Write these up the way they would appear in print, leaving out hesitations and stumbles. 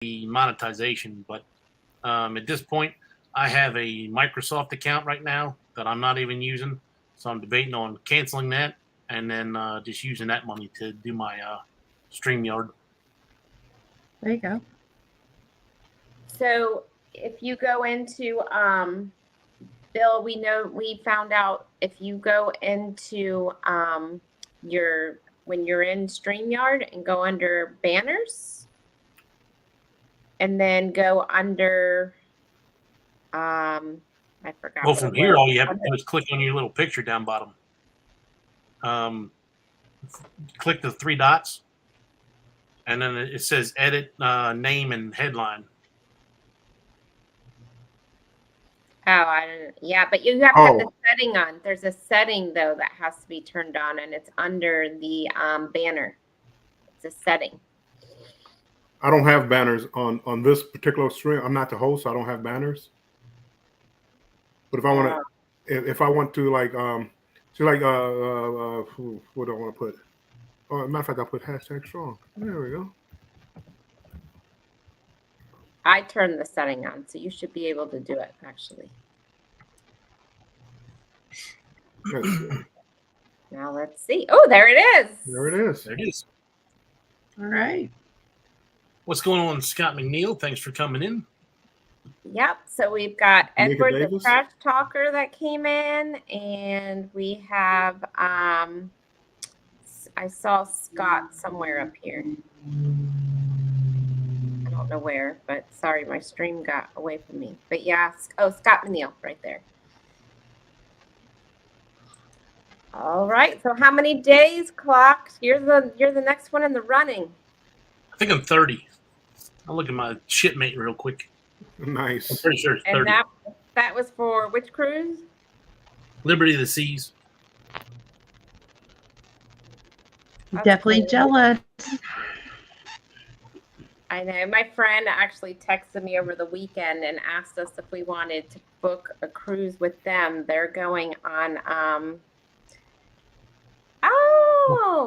the monetization, but at this point, I have a Microsoft account right now that I'm not even using, so I'm debating on canceling that and then just using that money to do my StreamYard. There you go. So if you go into Bill, we found out if you go into when you're in StreamYard and go under banners and then go under I forgot. Well, from here, all you have to do is click on your little picture down bottom. Click the three dots, and then it says edit name and headline. Oh, I don't. Yeah, but you have to have the setting on. There's a setting though that has to be turned on, and it's under the banner. It's a setting. I don't have banners on this particular stream. I'm not the host, so I don't have banners. But if I want to, if I want to, like, so like, what do I want to put? Oh, matter of fact, I put hashtag strong. There we go. I turned the setting on, so you should be able to do it, actually. Now let's see. Oh, there it is. There it is. There it is. All right. What's going on, Scott McNeil? Thanks for coming in. Yep. So we've got Edward the Trash Talker that came in, and we have I saw Scott somewhere up here. I don't know where, but sorry, my stream got away from me. But yeah, Scott McNeil right there. All right. So how many days, Clock? You're the next one in the running. I think I'm 30. I'll look at my shipmate real quick. Nice. I'm pretty sure it's 30. And that was for which cruise? Liberty of the Seas. Definitely jealous. I know. My friend actually texted me over the weekend and asked us if we wanted to book a cruise with them. They're going on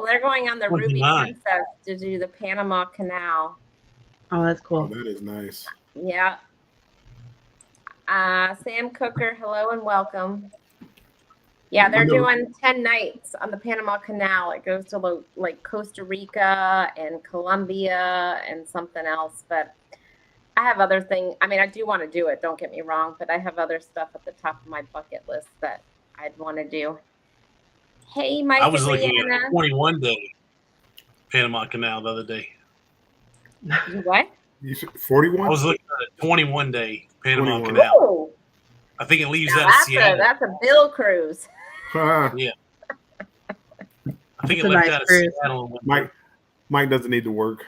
they're going on the Ruby Princess to do the Panama Canal. Oh, that's cool. Oh, that is nice. Yeah. Sam Cooker, hello and welcome. Yeah, they're doing 10 nights on the Panama Canal. It goes to like Costa Rica and Colombia and something else. But I have other things. I mean, I do want to do it. Don't get me wrong. But I have other stuff at the top of my bucket list that I'd want to do. Hey, Mike. I was looking at a 21-day Panama Canal the other day. What? You said 41? I was looking at a 21-day Panama Canal. Ooh. I think it leaves out of Seattle. That's a Bill cruise. Yeah. I think it left out of Seattle. Mike doesn't need to work.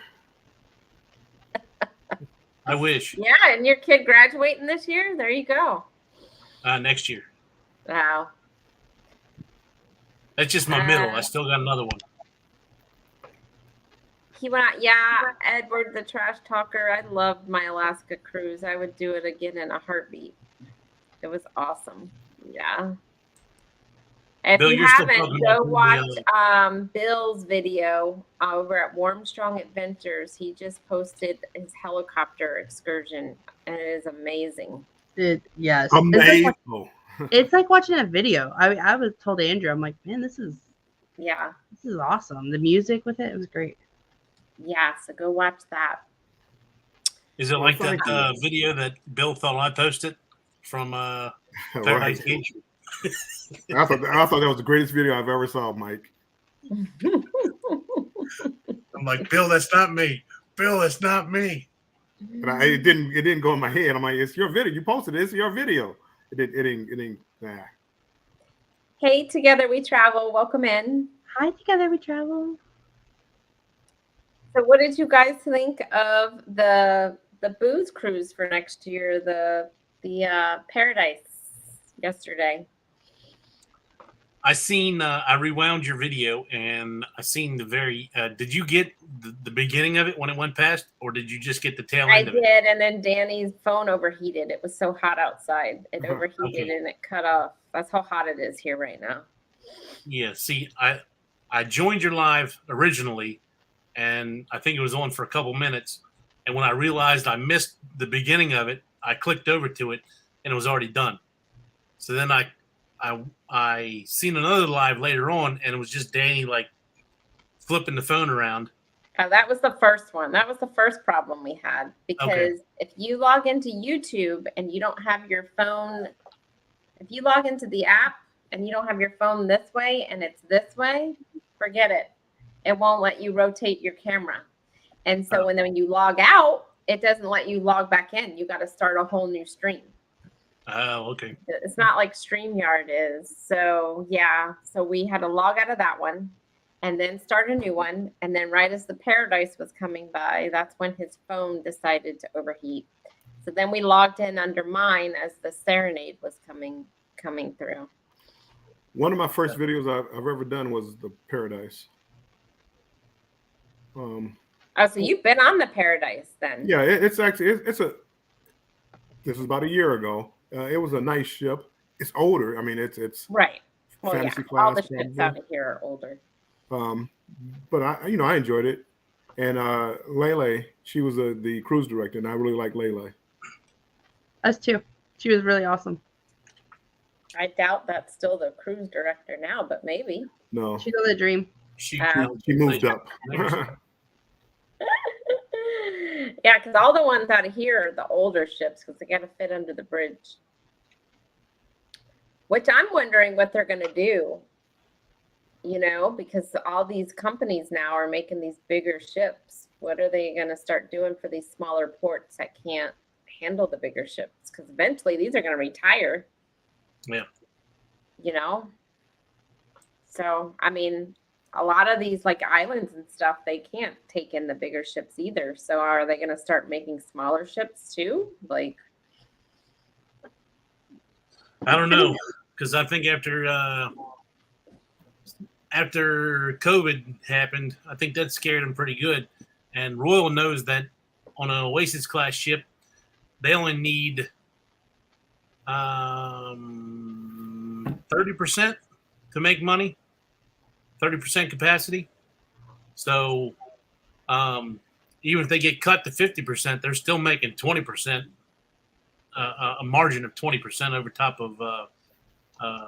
I wish. Yeah, and your kid graduating this year? There you go. Next year. Wow. That's just my middle. I still got another one. He went out. Yeah, Edward the Trash Talker. I loved my Alaska cruise. I would do it again in a heartbeat. It was awesome. Yeah. If Bill, you haven't, go watch Bill's video over at Warmstrong Adventures. He just posted his helicopter excursion, and it is amazing. Yes. Amazing. It's like watching a video. I was told Andrew, I'm like, man, this is awesome. The music with it was great. Yeah, so go watch that. Is it like that video that Bill thought I posted from Paradise Beach? I thought that was the greatest video I've ever saw, Mike. I'm like, Bill, that's not me. Bill, that's not me. And it didn't go in my head. I'm like, it's your video. You posted it. It's your video. It didn't. Nah. Hey, Together We Travel. Welcome in. Hi, Together We Travel. So, what did you guys think of the booze cruise for next year? The Paradise yesterday. I rewound your video and I seen the very. Did you get the beginning of it when it went past, or did you just get the tail end of it? I did, and then Danny's phone overheated. It was so hot outside, it overheated and it cut off. That's how hot it is here right now. Yeah. See, I joined your live originally, and I think it was on for a couple minutes, And when I realized I missed the beginning of it, I clicked over to it, and it was already done. So then I seen another live later on, and it was just Danny like flipping the phone around. That was the first one. That was the first problem we had, because if you log into YouTube and you don't have your phone, if you log into the app and you don't have your phone this way and it's this way, forget it. It won't let you rotate your camera. And so when you log out, it doesn't let you log back in. You got to start a whole new stream. Oh, okay. It's not like StreamYard is. So yeah, so we had to log out of that one and then start a new one. And then right as the Paradise was coming by, that's when his phone decided to overheat. So then we logged in under mine as the Serenade was coming through. One of my first videos I've ever done was the Paradise. Oh, so you've been on the Paradise then? Yeah, it's actually this was about a year ago. It was a nice ship. It's older. I mean, it's right. Well, fantasy yeah, class. all the ships out of here are older. But I enjoyed it. And Lele, she was the cruise director, and I really like Lele. Us too. She was really awesome. I doubt that's still the cruise director now, but maybe. No, She's on the Dream. she moved up. Yeah, because all the ones out of here are the older ships because they got to fit under the bridge. Which I'm wondering what they're going to do, because all these companies now are making these bigger ships. What are they going to start doing for these smaller ports that can't handle the bigger ships? Because eventually these are going to retire. Yeah. So, I mean, a lot of these like islands and stuff, they can't take in the bigger ships either. So are they going to start making smaller ships too? Like, I don't know, because I think after COVID happened, I think that scared them pretty good. And Royal knows that on an Oasis class ship, they only need 30% to make money, 30% capacity. So even if they get cut to 50%, they're still making 20%, a margin of 20% over top of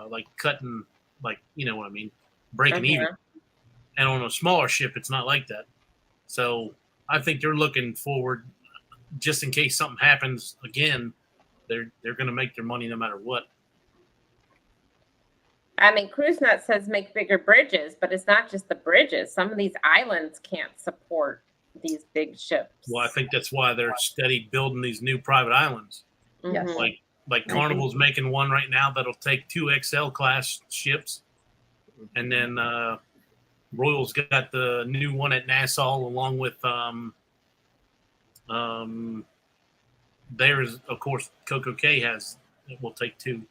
like cutting, like, you know what I mean, breaking even. And on a smaller ship, it's not like that. So I think they're looking forward, just in case something happens again, they're going to make their money no matter what. I mean, CruiseNet says make bigger bridges, but it's not just the bridges. Some of these islands can't support these big ships. Well, I think that's why they're steady building these new private islands. Yes. Like Carnival's making one right now that'll take 2 XL class ships, and then Royal's got the new one at Nassau, along with there's, of course, Coco Cay will take 2.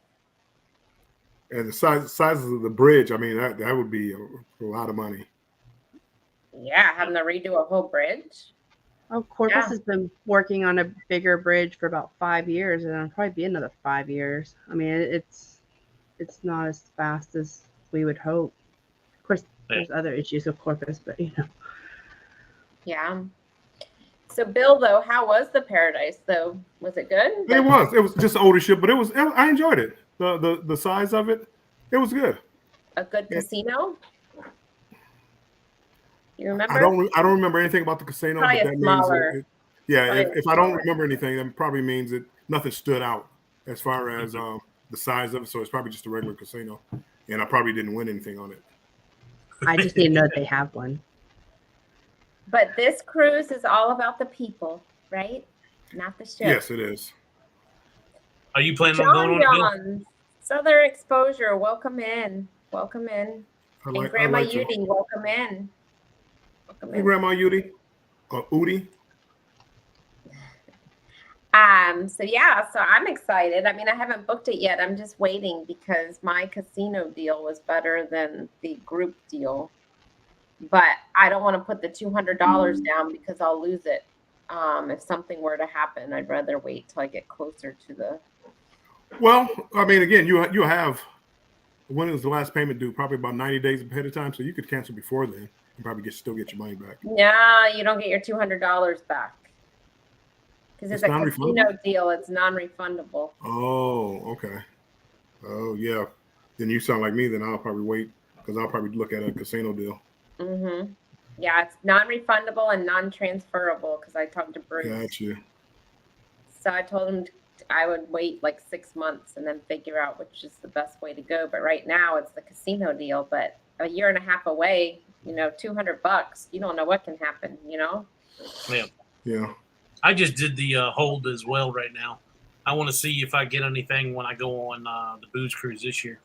And the sizes of the bridge, I mean, that would be a lot of money. Yeah, having to redo a whole bridge. Oh, Corpus has been working on a bigger bridge for about 5 years, and it'll probably be another 5 years. I mean, it's not as fast as we would hope. Of course, there's other issues with Corpus, but Yeah. So, Bill, though, how was the Paradise? Though, was it good? It was just an older ship, but I enjoyed it. The size of it, it was good. A good casino. You remember? I don't remember anything about the casino. Probably but that smaller. means if I don't remember anything, that probably means that nothing stood out as far as the size of it. So it's probably just a regular casino, and I probably didn't win anything on it. I just didn't know they have one. But this cruise is all about the people, right? Not the ship. Yes, it is. Are you planning on going on it? Southern Exposure, welcome in. Welcome in. And Grandma Judy, welcome in. Hey, Grandma Judy. Udi. So I'm excited. I mean, I haven't booked it yet. I'm just waiting because my casino deal was better than the group deal. But I don't want to put the $200 down because I'll lose it. If something were to happen, I'd rather wait till I get closer to the. Well, I mean, again, you have, when is the last payment due? Probably about 90 days ahead of time, so you could cancel before then and probably still get your money back. No, you don't get your $200 back. Because it's It's a non-refundable? casino deal. It's non-refundable. Oh, okay. Oh, yeah. Then you sound like me. Then I'll probably wait because I'll probably look at a casino deal. Mm-hmm. Yeah, it's non-refundable and non-transferable because I talked to Bruce. Gotcha. So I told him I would wait like 6 months and then figure out which is the best way to go. But right now it's the casino deal. But a year and a half away, $200, you don't know what can happen, Yeah. Yeah. I just did the hold as well right now. I want to see if I get anything when I go on the booze cruise this year.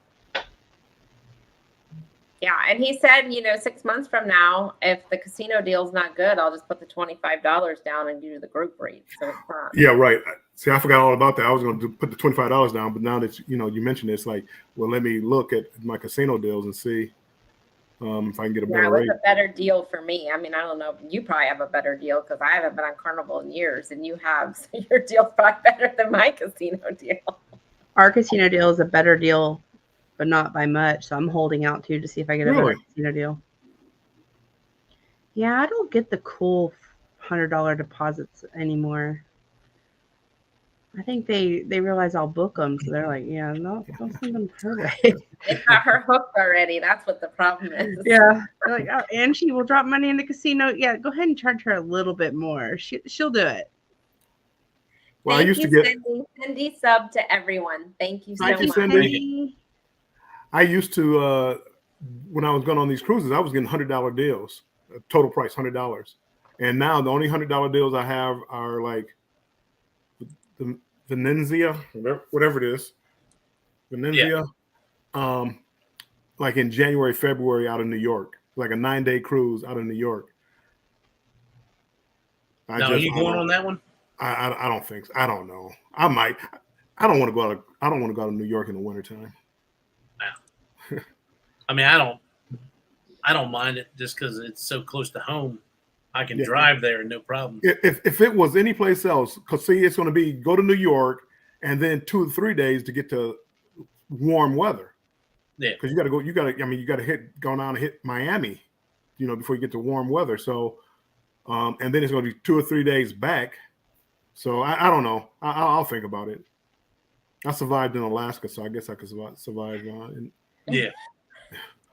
Yeah, and he said, 6 months from now, if the casino deal's not good, I'll just put the $25 down and do the group rate. So it's not. Yeah, right. See, I forgot all about that. I was going to put the $25 down, but now that you mentioned it, it's like, well, let me look at my casino deals and see if I can get a better Yeah, it rate. was a better deal for me. I mean, I don't know. You probably have a better deal because I haven't been on Carnival in years, and you have. So your deal's probably better than my casino deal. Our casino deal is a better deal, but not by much. So I'm holding out too to see if I get a better Really? casino deal. Yeah, I don't get the cool $100 deposits anymore. I think they realize I'll book them, so they're like, yeah, no, don't send them her way. They've got her hooked already. That's what the problem is. Yeah, they're like, oh, and she will drop money in the casino. Yeah, go ahead and charge her a little bit more. She'll do it. Well, Thank I used you, to get. Cindy sub to everyone. Thank you so Thank you, much. Cindy. I used to when I was going on these cruises, I was getting $100 deals, total price $100, and now the only $100 deals I have are like the Venezia, whatever it is, Venezia, like in January, February out of New York, like a 9-day cruise out of New York. Now, are you going on that one? I don't think so. I don't know. I might. I don't want to go out. I don't want to go to New York in the wintertime. I mean, I don't mind it just because it's so close to home. I can drive there, no problem. If it was any place else, because see, it's going to be go to New York and then 2 to 3 days to get to warm weather. Yeah, because you got to go. You got to go down and hit Miami, before you get to warm weather. So, and then it's going to be 2 or 3 days back. So I don't know. I'll think about it. I survived in Alaska, so I guess I could survive. Yeah.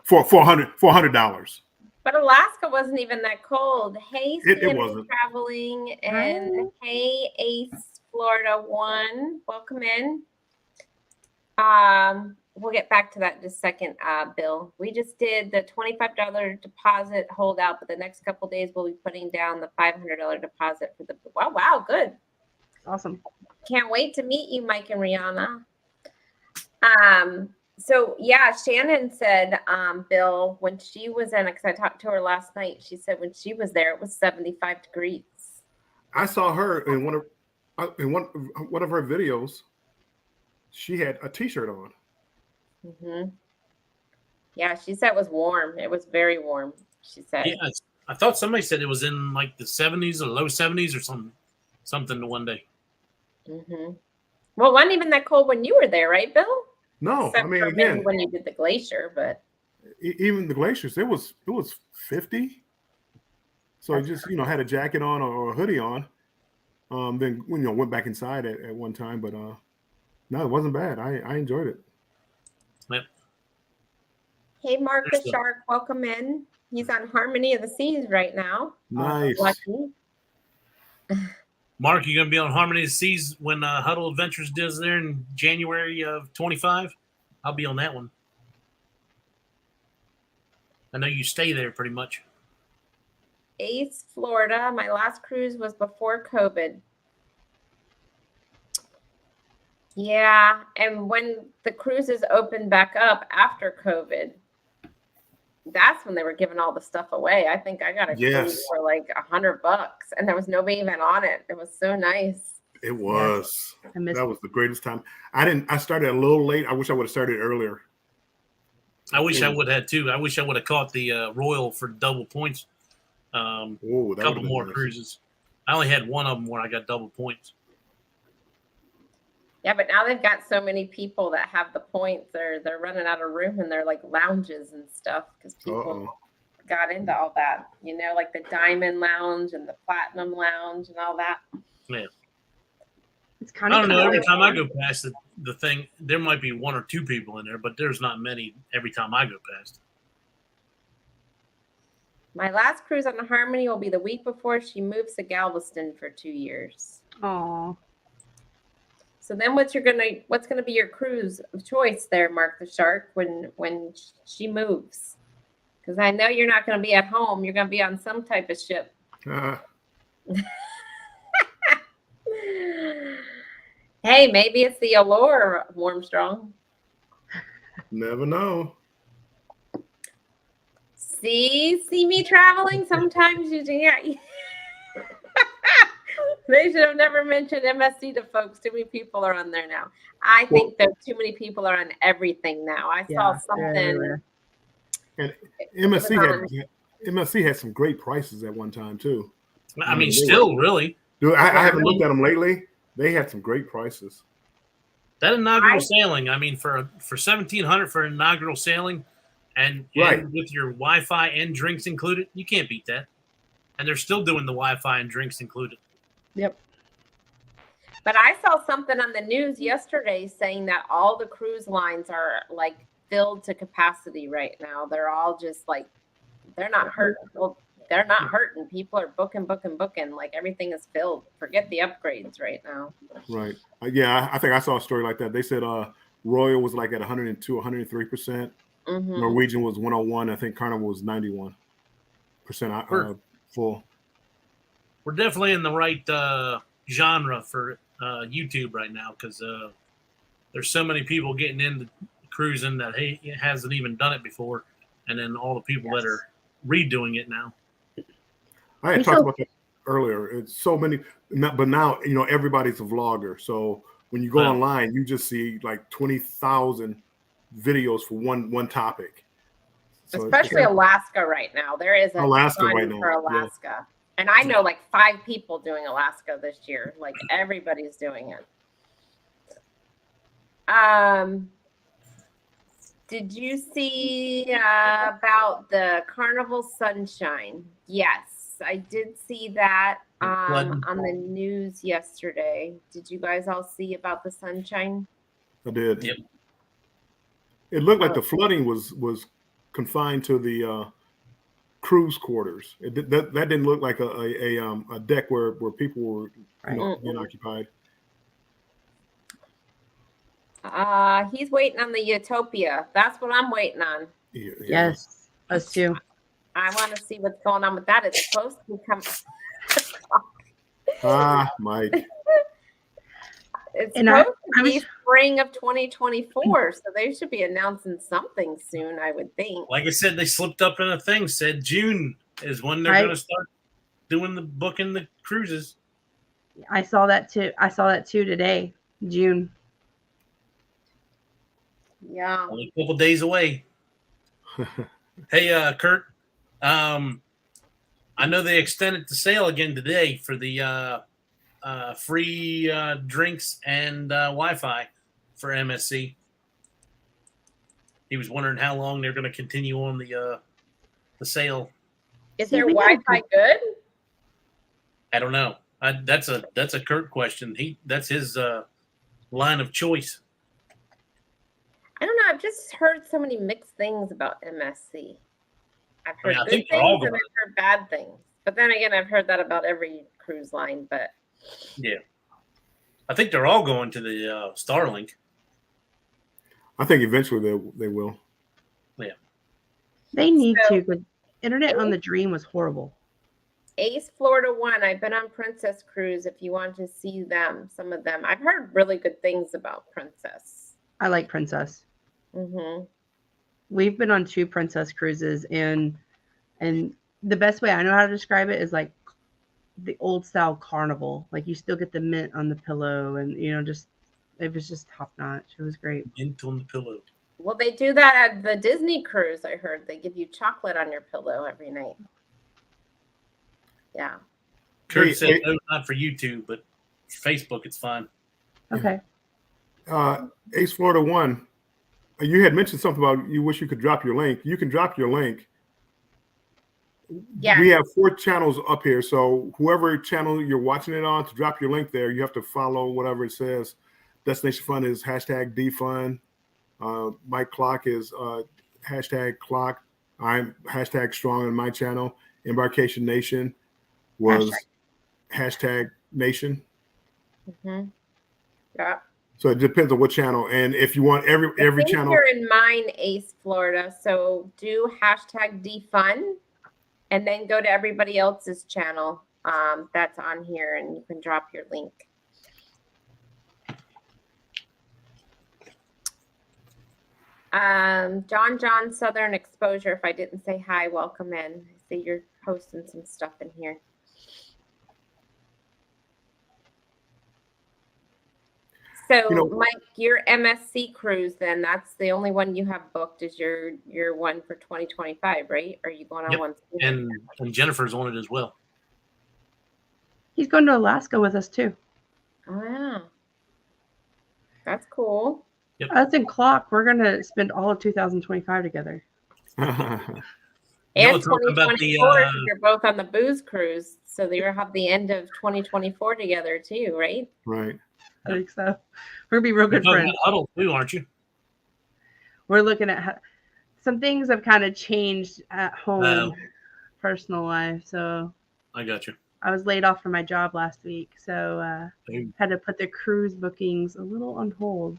For $400. But Alaska wasn't even that cold. Hey, It wasn't. Traveling, and hey, Ace Florida 1, welcome in. We'll get back to that in just a second, Bill. We just did the $25 deposit holdout, but the next couple of days we'll be putting down the $500 deposit for the. Wow, good. Awesome. Can't wait to meet you, Mike and Rihanna. So yeah, Shannon said, Bill, when she was in, because I talked to her last night, she said when she was there, it was 75 degrees. I saw her in one of her videos. She had a T-shirt on. Mm-hmm. Yeah, she said it was warm. It was very warm. She said. Yeah, I thought somebody said it was in like the 70s or low 70s or something one day. Mm-hmm. Well, it wasn't even that cold when you were there, right, Bill? No, Except I mean, for again, maybe when you did the glacier, but even the glaciers, it was 50. So I just had a jacket on or a hoodie on. Then went back inside at one time, but no, it wasn't bad. I enjoyed it. Yep. Hey, Mark the Shark, welcome in. He's on Harmony of the Seas right now. Nice. Lucky. Mark, you gonna be on Harmony of the Seas when Huddle Adventures does there in January of 25? I'll be on that one. I know you stay there pretty much. Ace, Florida. My last cruise was before COVID. Yeah, and when the cruises opened back up after COVID, that's when they were giving all the stuff away. I think I got a cruise for like $100, and there was nobody even on it. It was so nice. It was. Yes. That was the greatest time. I started a little late. I wish I would have started earlier. I wish I would have too. I wish I would have caught the Royal for double points. A couple more cruises. I only had one of them where I got double points. Yeah, but now they've got so many people that have the points. They're running out of room, and they're like lounges and stuff because people got into all that. Like the Diamond Lounge and the Platinum Lounge and all that. Yeah. It's kind I of don't know. Every cool. time I go past the thing, there might be 1 or 2 people in there, but there's not many every time I go past. My last cruise on the Harmony will be the week before she moves to Galveston for 2 years. Aw. So then what's gonna be your cruise of choice there, Mark the Shark, when she moves? Because I know you're not gonna be at home. You're gonna be on some type of ship. Hey, maybe it's the Allure, Warmstrong. Never know. See me traveling. Sometimes yeah. They should have never mentioned MSC to folks. Too many people are on there now. I think that too many people are on everything now. I saw something. And MSC had some great prices at one time too. I mean, still really. Dude, I haven't looked at them lately. They had some great prices. That inaugural sailing, I mean, for $1,700 for inaugural sailing, and with your Wi-Fi and drinks included, you can't beat that. And they're still doing the Wi-Fi and drinks included. Yep. But I saw something on the news yesterday saying that all the cruise lines are like filled to capacity right now. They're all just like, they're not hurting. Well, they're not hurting. People are booking. Like everything is filled. Forget the upgrades right now. Right. Yeah, I think I saw a story like that. They said Royal was like at 102, 103%. Norwegian was 101. I think Carnival was 91% full. We're definitely in the right genre for YouTube right now because there's so many people getting into cruising that hasn't even done it before, and then all the people that are redoing it now. I had talked about that earlier. It's so many, but now everybody's a vlogger. So when you go online, you just see like 20,000 videos for one topic. So especially Alaska right now. There is a Alaska ton right now for Alaska. Yeah. And I know like 5 people doing Alaska this year. Like everybody's doing it. Did you see about the Carnival Sunshine? Yes, I did see that on the news yesterday. Did you guys all see about the Sunshine? I did. Yep. It looked like the flooding was confined to the cruise quarters. That didn't look like a deck where people were being occupied. He's waiting on the Utopia. That's what I'm waiting on. Yeah. Yes, us too. I want to see what's going on with that. It's supposed to come. Mike. It's supposed to be spring of 2024, so they should be announcing something soon, I would think. Like I said, they slipped up in a thing, said June is when they're going to start doing booking the cruises. I saw that too today, June. Yeah. Only a couple days away. Hey, Kurt, I know they extended the sale again today for the free drinks and Wi-Fi for MSC. He was wondering how long they're going to continue on the sale. Is their Wi-Fi good? I don't know. That's a Kurt question. That's his line of choice. I don't know. I've just heard so many mixed things about MSC. I've heard good things and I've heard bad things. But then again, I've heard that about every cruise line. But yeah, I think they're all going to the Starlink. I think eventually they will. Yeah, they need to. But internet on the Dream was horrible. Ace Florida One. I've been on Princess Cruise. If you want to see them, some of them, I've heard really good things about Princess. I like Princess. Mm-hmm. We've been on 2 Princess cruises, and the best way I know how to describe it is like the old style Carnival. Like you still get the mint on the pillow, and it was just top notch. It was great. Mint on the pillow. Well, they do that at the Disney cruise. I heard they give you chocolate on your pillow every night. Yeah. Kurt said no, not for YouTube, but Facebook, it's fine. Okay. Ace Florida One. You had mentioned something about you wish you could drop your link. You can drop your link. Yeah. we have 4 channels up here. So whoever channel you're watching it on, to drop your link there, you have to follow whatever it says. Destination Fun is hashtag defund. My clock is hashtag clock. I'm hashtag strong in my channel. Embarkation Nation was hashtag nation. Mm-hmm. Yeah. So it depends on what channel. And if you want every I think channel, you're in mine, Ace, Florida. So do hashtag defund and then go to everybody else's channel that's on here and you can drop your link. John Southern Exposure. If I didn't say hi, welcome in. I see you're posting some stuff in here. So, Mike, your MSC cruise, then that's the only one you have booked is your one for 2025, right? Or are you going on one? And Jennifer's on it as well. He's going to Alaska with us too. Oh, yeah. That's cool. Yep. Us and Clock, we're going to spend all of 2025 together. And 2024, you're both on the booze cruise. So they have the end of 2024 together too, right? Right. I think so. We're going to be real good friends. Huddle too, aren't you? We're looking at some things have kind of changed at home, personal life. So I got you. I was laid off from my job last week. So had to put the cruise bookings a little on hold.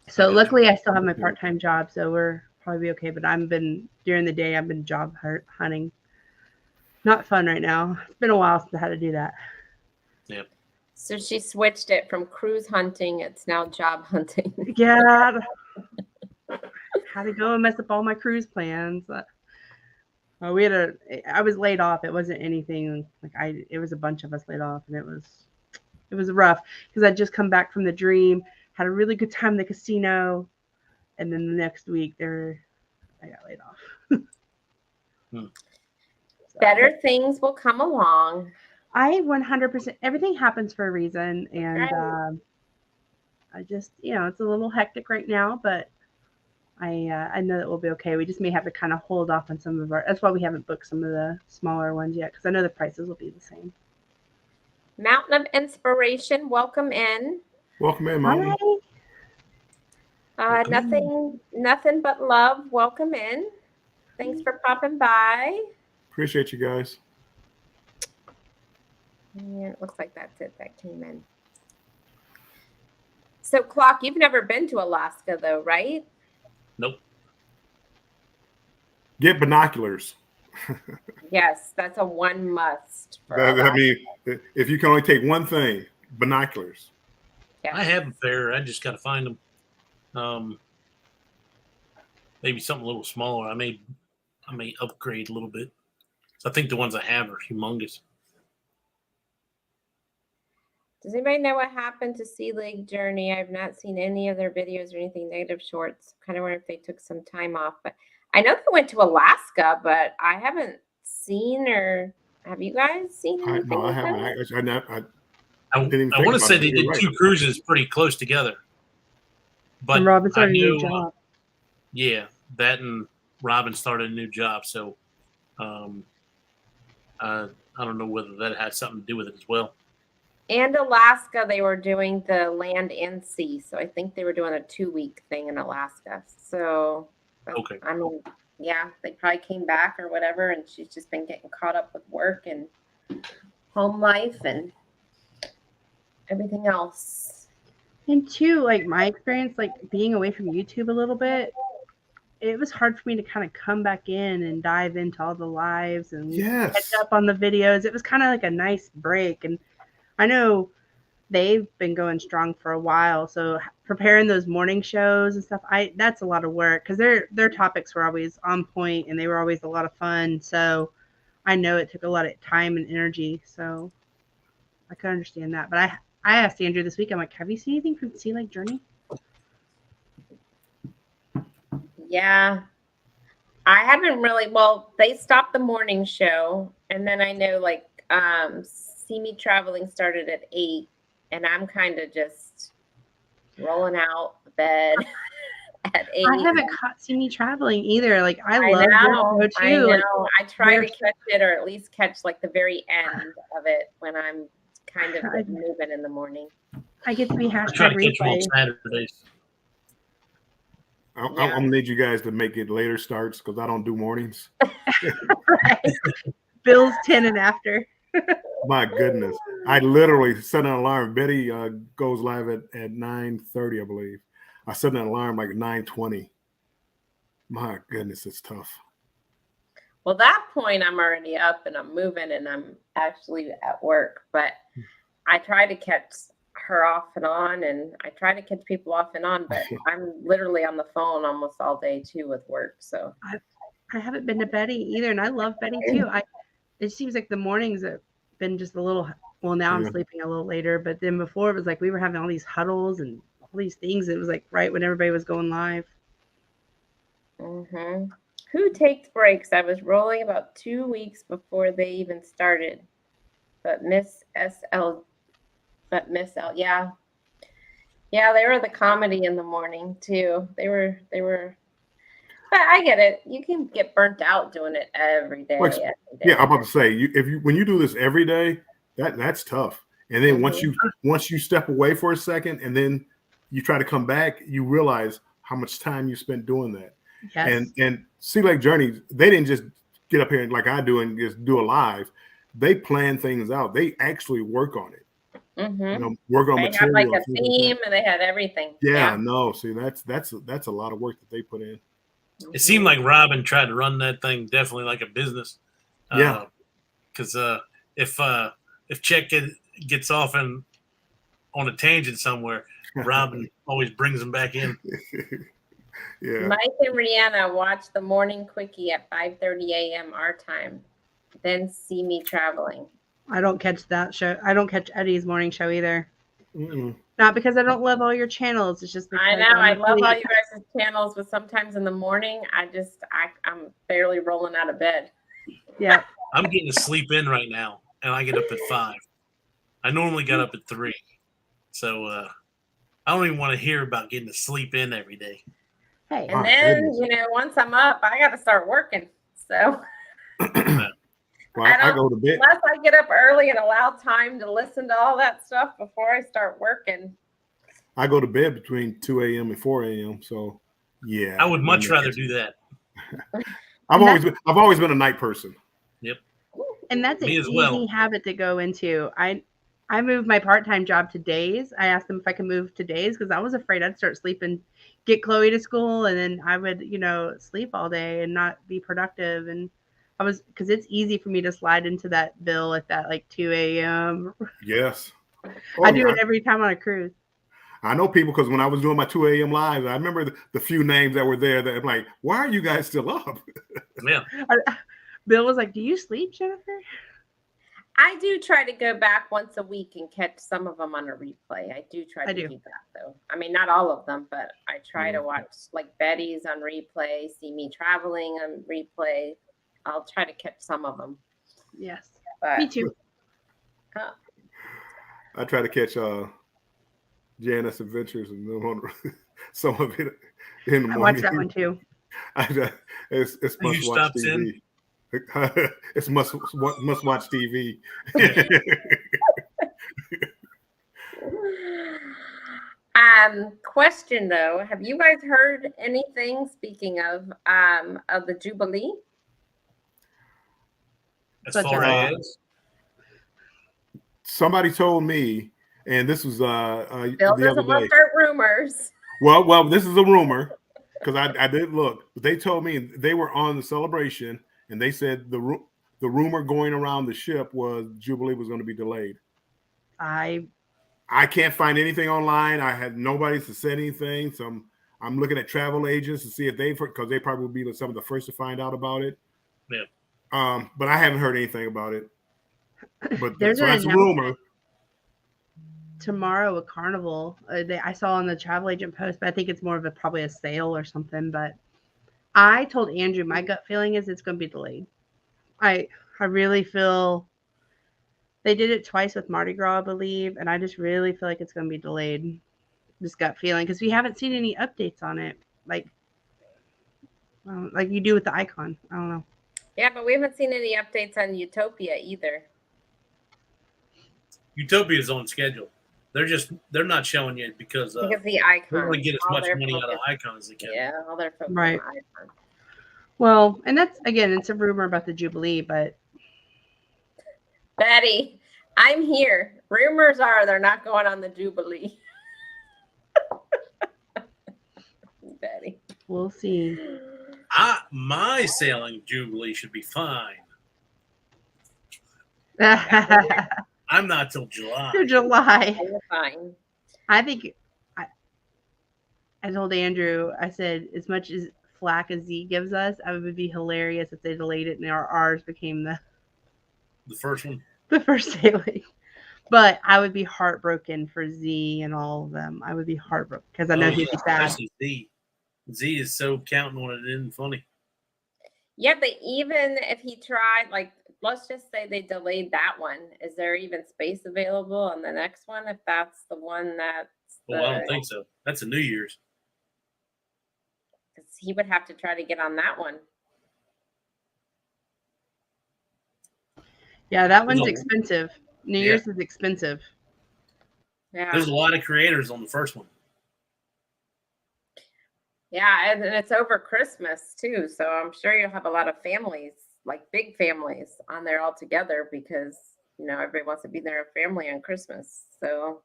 So luckily I still have my part-time job. So we're probably be okay. But during the day, I've been job hunting. Not fun right now. It's been a while since I had to do that. Yep. So she switched it from cruise hunting. It's now job hunting. Yeah. Had to go and mess up all my cruise plans. I was laid off. It wasn't anything it was a bunch of us laid off, and it was rough because I'd just come back from the Dream, had a really good time in the casino, and then the next week I got laid off. So, better things will come along. I 100%. Everything happens for a reason, and right. I just it's a little hectic right now, but I know that we'll be okay. We just may have to kind of hold off on some of that's why we haven't booked some of the smaller ones yet, because I know the prices will be the same. Mountain of Inspiration, welcome in. Welcome in, Mountain. Hi. Nothing but love. Welcome in. Thanks for popping by. Appreciate you guys. And it looks like that's it that came in. So, Clock, you've never been to Alaska, though, right? Nope. Get binoculars. Yes, that's a one must. I mean, if you can only take one thing, binoculars. Yes. I have them there. I just got to find them. Maybe something a little smaller. I may upgrade a little bit. So I think the ones I have are humongous. Does anybody know what happened to Sea League Journey? I've not seen any of their videos or anything negative shorts. Kind of wonder if they took some time off. But I know they went to Alaska, but I haven't seen or have you guys seen anything? No, I haven't. I want to say they did 2 cruises pretty close together. But and Robin started a new job. Yeah, that and Robin started a new job. So I don't know whether that had something to do with it as well. And Alaska, they were doing the land and sea. So I think they were doing a 2-week thing in Alaska. So, okay. I mean, yeah, they probably came back or whatever. And she's just been getting caught up with work and home life and everything else. And too, like my experience, like being away from YouTube a little bit, it was hard for me to kind of come back in and dive into all the lives and catch up on the videos. It was kind of like a nice break. And I know they've been going strong for a while. So preparing those morning shows and stuff, that's a lot of work because their topics were always on point and they were always a lot of fun. So I know it took a lot of time and energy. So I can understand that. But I asked Andrew this week, I'm like, have you seen anything from Sea Lake Journey? Yeah. I haven't really, they stopped the morning show. And then I know See Me Traveling started at 8. And I'm kind of just rolling out of bed. at 8. I haven't seen me traveling either. Like I I love know, this show I too. Like, know. I try to where- catch it, or at least catch like the very end of it when I'm kind of I- getting moving in the morning. I get to be I try hashtag to catch them on replay. Saturdays. I'm Yeah. gonna need you guys to make it later starts because I don't do mornings. Right. Bill's 10 and after. My goodness, I literally set an alarm. Betty goes live at 9:30, I believe. I set an alarm like 9:20. My goodness, it's tough. Well, that point, I'm already up and I'm moving and I'm actually at work. But I try to catch her off and on, and I try to catch people off and on. But I'm literally on the phone almost all day too with work. So I haven't been to Betty either, and I love Betty too. It seems like the mornings have been just a little. Well, now I'm Yeah. sleeping a little later, but then before it was like we were having all these huddles and all these things. It was like right when everybody was going live. Who takes breaks? I was rolling about 2 weeks before they even started. But Miss L, yeah. Yeah, they were the comedy in the morning too. They were, but I get it. You can get burnt out doing it every day. Like, every day. Yeah, I'm about to say, when you do this every day, that's tough. And then once you step away for a second and then you try to come back, you realize how much time you spent doing that. Yes. And Sea Lake Journey, they didn't just get up here like I do and just do a live. They plan things out. They actually work on it. Work on They had material. like a theme and they had everything. Yeah, no. See, that's a lot of work that they put in. It seemed like Robin tried to run that thing definitely like a business. Yeah. Because if Chet gets off on a tangent somewhere, Robin always brings him back in. Yeah. Mike and Rihanna watch the morning quickie at 5:30 a.m. our time, then see me traveling. I don't catch that show. I don't catch Eddie's morning show either. Mm-mm. Not because I don't love all your channels. It's just because I know I I'm love all affiliate. you guys' channels, but sometimes in the morning I'm barely rolling out of bed. Yeah. I'm getting to sleep in right now, and I get up at 5. I normally got up at 3. So I don't even want to hear about getting to sleep in every day. Hey. And My then, goodness. once I'm up, I got to start working. So Well, I go to bed. unless I get up early and allow time to listen to all that stuff before I start working. I go to bed between 2 a.m. and 4 a.m. So yeah. I would much rather do that. I've always been a night person. And that's an Me as easy well. habit to go into. I moved my part-time job to days. I asked them if I could move to days because I was afraid I'd start sleeping, get Chloe to school, and then I would, sleep all day and not be productive. And because it's easy for me to slide into that bill at that like 2 a.m. Yes. I do it every time on a cruise. I know people because when I was doing my 2 a.m. live, I remember the few names that were there that I'm like, why are you guys still up? Yeah. Bill was like, "Do you sleep, Jennifer?" I do try to go back once a week and catch some of them on a replay. I do try to do that though. I mean, not all of them, but I try to watch like Betty's on replay, see me traveling on replay. I'll try to catch some of them. Yes. But, Me too. I try to catch Janice Adventures and some of it in the I morning. watched that one too. It's must watch stopped TV. It's must watch TV. Question though, have you guys heard anything, speaking of the Jubilee? As Such far a- as Somebody told me, and this was Bill the doesn't other want day. to start rumors. Well, this is a rumor because I did look, but they told me they were on the celebration, and they said the rumor going around the ship was Jubilee was going to be delayed. I can't find anything online. I had nobody to say anything. So I'm looking at travel agents to see if because they probably will be some of the first to find out about it. Yeah. But I haven't heard anything about it. But There's that's a rumor. Tomorrow at Carnival, I saw on the travel agent post, but I think it's more of probably a sale or something. But I told Andrew my gut feeling is it's going to be delayed. I really feel they did it twice with Mardi Gras, I believe, and I just really feel like it's going to be delayed. This gut feeling because we haven't seen any updates on it. like you do with the icon. I don't know. Yeah, but we haven't seen any updates on Utopia either. Utopia's on schedule. They're not showing you because Because the they icon. want to get as all much their money out of focus- icon as they can. Yeah, all their focus Right. on the icon. Well, and that's again, it's a rumor about the Jubilee, but Betty, I'm here. Rumors are they're not going on the Jubilee. Betty. we'll see. My sailing Jubilee should be fine. I'm not till July. Through July. You're fine. I think I told Andrew, I said, as much as flack as Z gives us, it would be hilarious if they delayed it and ours became the first one. the first sailing. But I would be heartbroken for Z and all of them. I would be heartbroken because I know he'd be sad. Especially Z. Z is so counting on it isn't funny. Yeah, but even if he tried, like, let's just say they delayed that one, is there even space available on the next one if that's the one that's Well, I don't think so. That's a New Year's. 'cause he would have to try to get on that one. Yeah, that one's No. expensive. New Yeah. Year's is expensive. Yeah. There's a lot of creators on the first one. Yeah, and it's over Christmas too, so I'm sure you'll have a lot of families, like big families, on there all together because everybody wants to be their family on Christmas. So,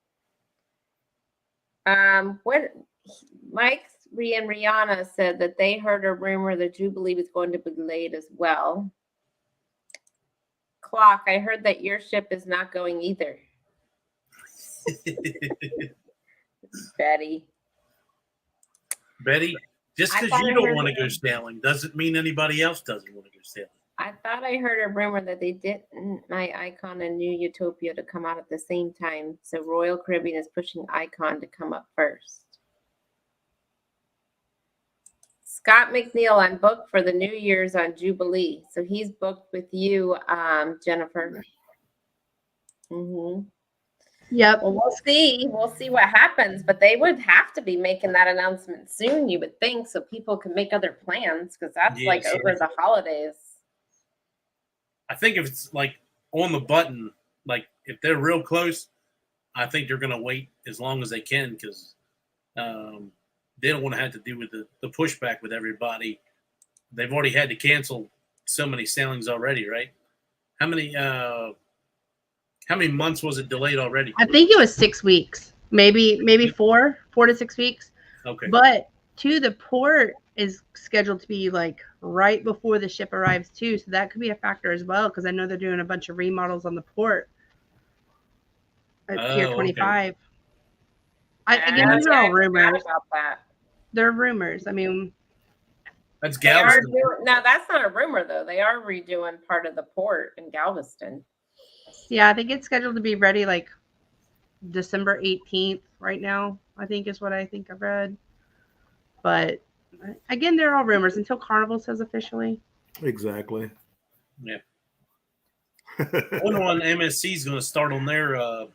what Mike and Rihanna said that they heard a rumor the Jubilee was going to be delayed as well. Clock, I heard that your ship is not going either, Betty. Betty, just I because thought you I don't heard want to it. go sailing doesn't mean anybody else doesn't want to go sailing. I thought I heard a rumor that they didn't my Icon and New Utopia to come out at the same time. So Royal Caribbean is pushing Icon to come up first. Scott McNeil, I'm booked for the New Year's on Jubilee. So he's booked with you, Jennifer. Yep. Well, we'll see. We'll see what happens, but they would have to be making that announcement soon, you would think, so people can make other plans because that's Yeah, like sure. over the holidays. I think if it's like on the button, like if they're real close, I think they're going to wait as long as they can because they don't want to have to do with the pushback with everybody. They've already had to cancel so many sailings already, right? How many months was it delayed already? I think it was 6 weeks, maybe 4 to 6 weeks. Okay. But the port is scheduled to be like right before the ship arrives too, so that could be a factor as well because I know they're doing a bunch of remodels on the port at Pier 25. Again, these are all rumors. About that. They're rumors. I mean, That's They are Galveston. no, that's not a rumor though. They are redoing part of the port in Galveston. yeah, I think it's scheduled to be ready like December 18th right now, I think is what I think I've read. But again, they're all rumors until Carnival says officially. Exactly. Yeah. I wonder when MSC is going to start on their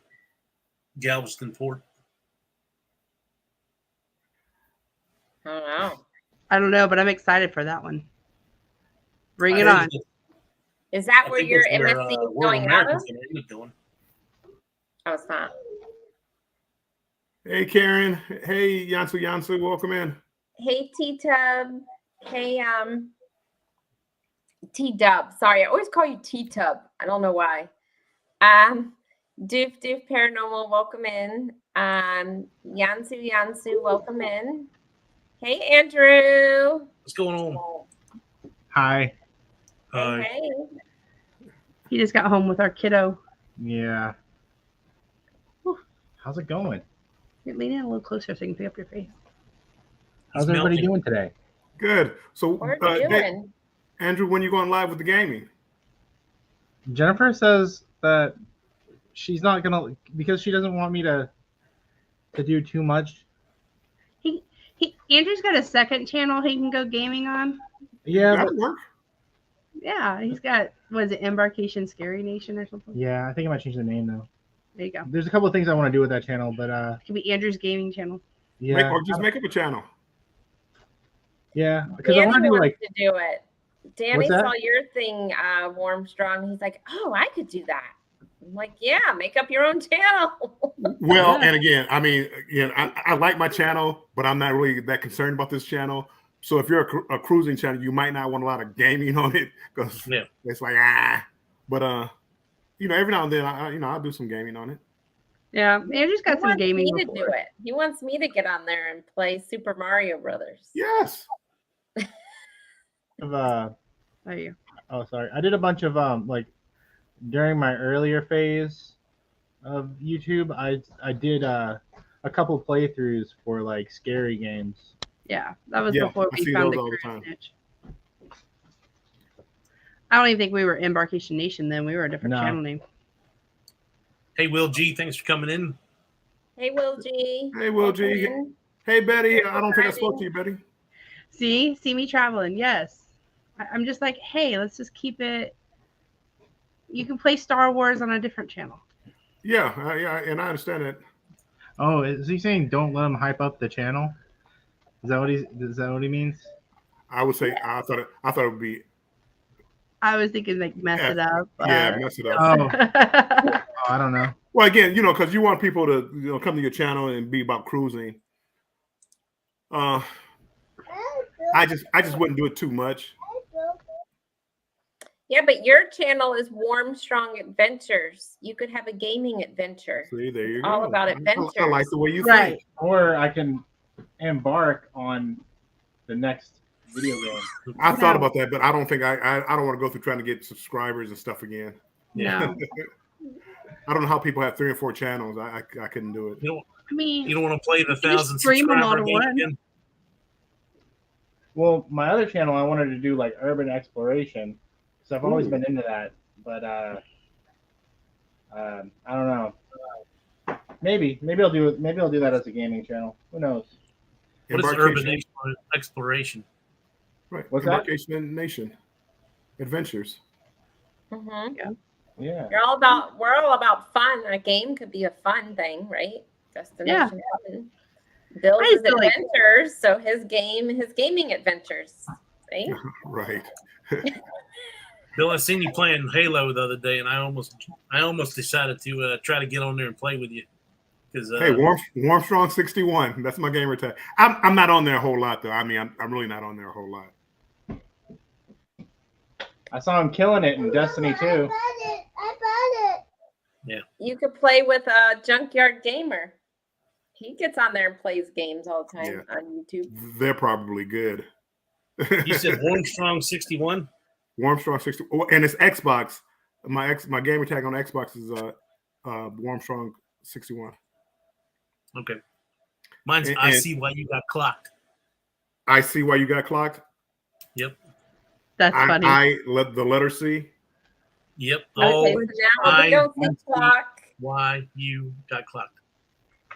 Galveston port. I don't know. I don't know, but I'm excited for that one. Bring it I on. think Is that I where think your that's where, MSC is World going out of? America's gonna end up doing. Oh, it's not. Hey, Karen. Hey, Yansu. Welcome in. Hey, T-Tub. Hey, T-Dub. Sorry, I always call you T-Tub. I don't know why. Doof Paranormal, welcome in. Yansu, welcome in. Hey, Andrew. What's going on? Hi. Hey. He just got home with our kiddo. Yeah. Whew. How's it going? Lean in a little closer so you can pick up your face. How's It's everybody melting. doing today? Good. So, What are you doing? Andrew, when you going live with the gaming? Jennifer says that she's not gonna because she doesn't want me to do too much. Andrew's got a second channel he can go gaming on. Yeah, That'll work. Yeah, he's got, was it Embarkation Scary Nation or something? yeah. I think I might change the name though. There you go. There's a couple of things I want to do with that channel, but It could be Andrew's gaming channel. yeah. Just make up a channel. Yeah, because I Danny want to do wants like to do it. Danny What's that? saw your thing, Warmstrong. He's like, oh, I could do that. I'm like, yeah, make up your own channel. Well, Yeah. and again, I mean, again, I like my channel, but I'm not really that concerned about this channel. So if you're a cruising channel, you might not want a lot of gaming on it because Yeah. it's like But every now and then, I'll do some gaming on it. Yeah, Andrew's got He some wants gaming me to before. do it. He wants me to get on there and play Super Mario Brothers. Yes. of Oh, yeah. oh sorry, I did a bunch of like during my earlier phase of YouTube. I did a couple playthroughs for like scary games. Yeah, that was Yeah, before I we see found those the all the cruise time. niche. I don't even think we were Embarkation Nation then. We were a different No. channel name. Hey, Will G, thanks for coming in. Hey, Will G. Hey, Will G. Welcome in. Hey, Betty. I don't think I spoke to you, Betty. See me traveling. Yes, I'm just like, hey, let's just keep it. You can play Star Wars on a different channel. Yeah, and I understand that. Oh, is he saying don't let him hype up the channel? Is that what he means? I would say I thought it would be I was thinking like mess it up. mess it up. Oh, I don't know. Well, again, because you want people to come to your channel and be about cruising. I just wouldn't do it too much. Yeah, but your channel is Warmstrong Adventures. You could have a gaming adventure. See, there you go. All about adventures. I like the way you Right. think. Or I can embark on the next video game. I thought about that, but I don't think I don't want to go through trying to get subscribers and stuff again. No, I don't know how people have 3 or 4 channels. I couldn't do it. I mean, You don't want to play the You can just 1,000 stream them all subscriber to game one. again? Well, my other channel, I wanted to do like urban exploration because I've always been into that. But I don't know. Maybe I'll do it. Maybe I'll do that as a gaming channel. Who knows? What is urban exploration? Right. What's that? Embarkation Nation Adventures. Mhm. Yeah. We're all about fun. A game could be a fun thing, right? Destination fun. Bill's I his feel like- adventures, so his gaming adventures. See? Right. Bill, I seen you playing Halo the other day, and I almost decided to try to get on there and play with you. Because Hey, Warmstrong 61. That's my gamer tag. I'm not on there a whole lot though. I mean, I'm really not on there a whole lot. I saw him killing it in Destiny 2. You could play with a Junkyard Gamer. He gets on there and plays games all the time on YouTube. They're probably good. you said Warmstrong 61. Warmstrong 60. Oh, and it's Xbox. My gamer tag on Xbox is Warmstrong 61. Okay. Mine's And- I see why you got clocked. I see why you got clocked. Yep. that's funny. I let the letter C. Yep. Okay, Oh, so now we don't see clock. why you got clocked.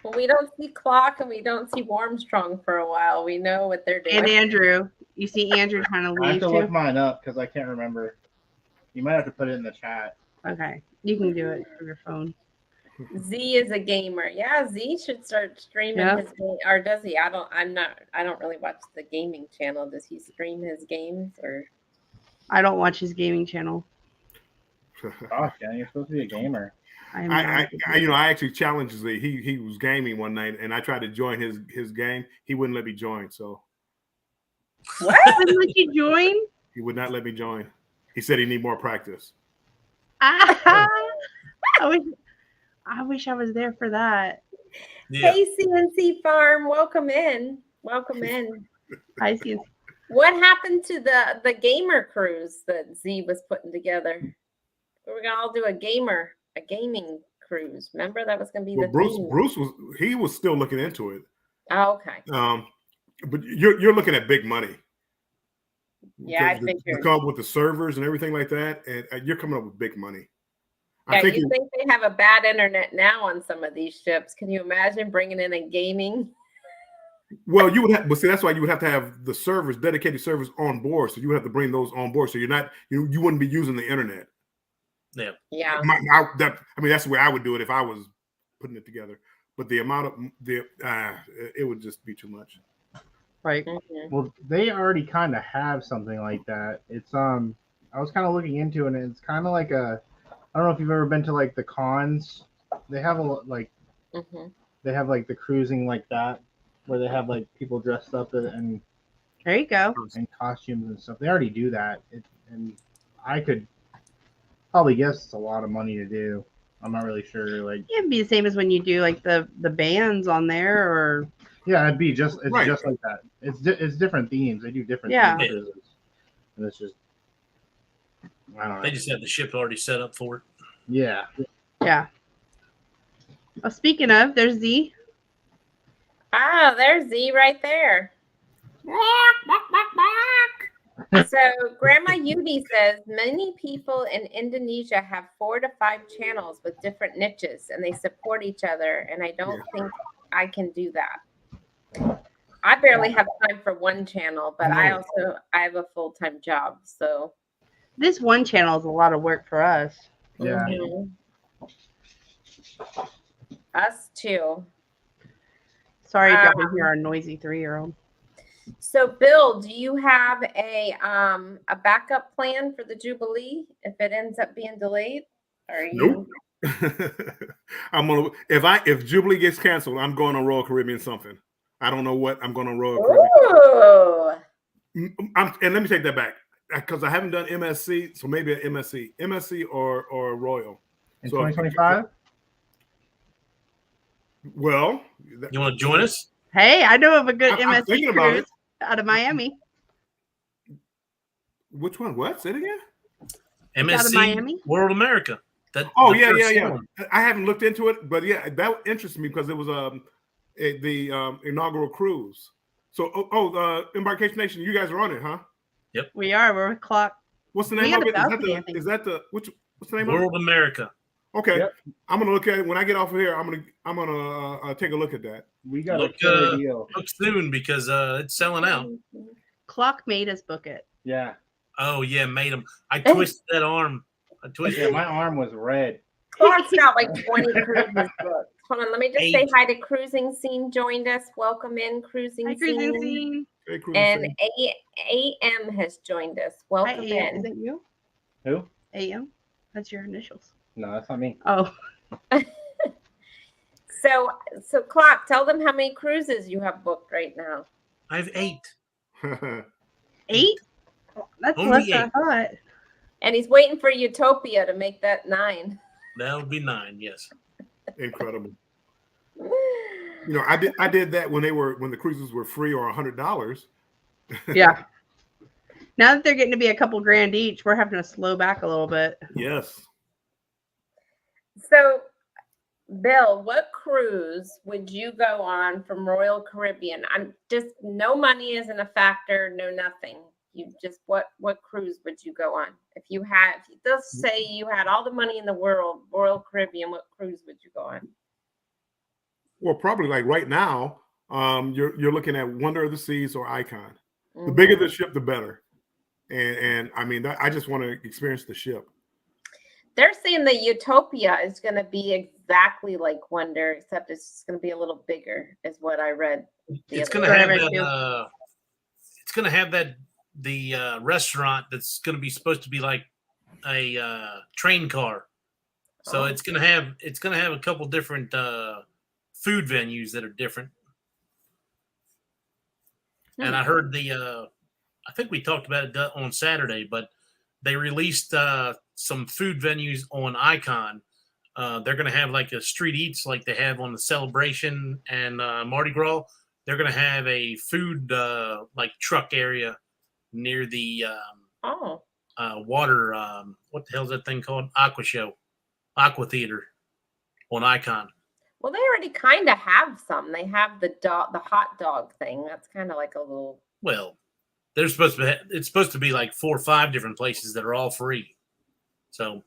When we don't see clock and we don't see Warmstrong for a while, we know what they're doing. And Andrew, you see Andrew trying to I have leave to look too. mine up because I can't remember. You might have to put it in the chat. Okay, you can do it from your phone. Z is a gamer. Yeah, Z should start streaming Yeah. his game. Or does he? I don't really watch the gaming channel. Does he stream his games or? I don't watch his gaming channel. Gosh, Dan, you're supposed to be a gamer. I'm I not. I actually challenged Z. He was gaming one night, and I tried to join his game. He wouldn't let me join, so What? Wouldn't let you join? he would not let me join. He said he need more practice. Ah, I wish I was there for that. Yeah. Hey, CNC Farm, welcome in. Welcome in. I see. What happened to the gamer cruise that Z was putting together? We were gonna all do a gaming cruise. Remember that was gonna be Well, the Bruce theme. was still looking into it. Oh, okay. But you're looking at big money. Yeah, I To figured. come up with the servers and everything like that, and you're coming up with big money. Yeah, I think you think they have a bad internet now on some of these ships? Can you imagine bringing in a gaming? well, you would have, but see, that's why you would have to have the servers, dedicated servers on board. So you would have to bring those on board. So you wouldn't be using the internet. Yeah. Yeah. That's the way I would do it if I was putting it together. But the amount of it would just be too much. Right. Mhm. Well, they already kind of have something like that. It's I was kind of looking into it, and it's kind of like a, I don't know if you've ever been to like the cons. They have like Mhm. they have like the cruising like that, where they have like people dressed up and There you go. costumes and stuff. They already do that, and I could probably guess it's a lot of money to do. I'm not really sure. Like, It'd be the same as when you do like the bands on there, or yeah, it'd be just it's Right. just like that. It's different themes. They do different Yeah. themed cruises, and it's just I don't know. They just have the ship already set up for it. Yeah. yeah. Oh, speaking of, there's Z. Ah, there's Z right there. So Grandma Yudi says many people in Indonesia have 4 to 5 channels with different niches and they support each other. And I don't think I can do that. I barely have time for one channel, but I have a full-time job. So This one channel is a lot of work for us. Yeah. mhm. Us too. Sorry, y'all can hear our noisy 3-year-old. So Bill, do you have a backup plan for the Jubilee if it ends up being delayed? Are you Nope. I'm gonna if Jubilee gets canceled, I'm going on Royal Caribbean something. I don't know what I'm going on Royal Caribbean. Ooh. And let me take that back because I haven't done MSC, so maybe an MSC or Royal. In So 2025. Well, You want to join us? Hey, I know of a good I'm MSC thinking about cruise it. out of Miami. Which one? What? Say it again. out of Miami? MSC World America. That. Oh the yeah, first yeah. one. I haven't looked into it, but yeah, that interests me because it was the inaugural cruise. So Embarkation Nation, you guys are on it, huh? We are. We're a clock. What's the We name got of a it? Is that balcony, I the think. is that the what's the name of it? World America. Okay, Yep. I'm gonna look at it when I get off of here. I'm gonna take a look at that. We got Look, a killer deal. Look soon because it's selling out. Clock made us book it. Yeah. Oh yeah, made them. I twisted that arm. I twisted. Yeah, my arm was red. Clark's got like 20 cruises booked. Hold on, let me just say 8. hi to Cruising Scene joined us. Welcome in, Cruising Hi, Scene. Cruising Scene. Hey, Cruise And Scene. AM has joined us. Hi, Welcome AM. Is in. it you? Who? AM? That's your initials. No, that's not me. Oh, So Clark, tell them how many cruises you have booked right now. I have 8. 8? That's Only less than I 8. thought. And he's waiting for Utopia to make that 9. That would be 9. Yes. Incredible. You know, I did that when the cruises were free or $100. Yeah. Now that they're getting to be a couple grand each, we're having to slow back a little bit. Yes. So, Bill, what cruise would you go on from Royal Caribbean? I'm just no money isn't a factor, no nothing. You just what cruise would you go on if let's say you had all the money in the world, Royal Caribbean? What cruise would you go on? Well, probably like right now, you're looking at Wonder of the Seas or Icon. The Mhm. bigger the ship, the better. And I mean, I just want to experience the ship. They're saying the Utopia is going to be exactly like Wonder, except it's going to be a little bigger, is what I read. It's other going to day. have that. It's going to have that the restaurant that's going to be supposed to be like a train car. So Oh. it's going to have a couple different food venues that are different. And I heard I think we talked about it on Saturday, but they released some food venues on Icon. They're going to have like a street eats like they have on the Celebration and Mardi Gras. They're going to have a food like truck area near the water. What the hell is that thing called? Aqua Theater on Icon. Well, they already kind of have some. They have the hot dog thing. That's kind of like a little. Well, they're supposed to. It's supposed to be like 4 or 5 different places that are all free. So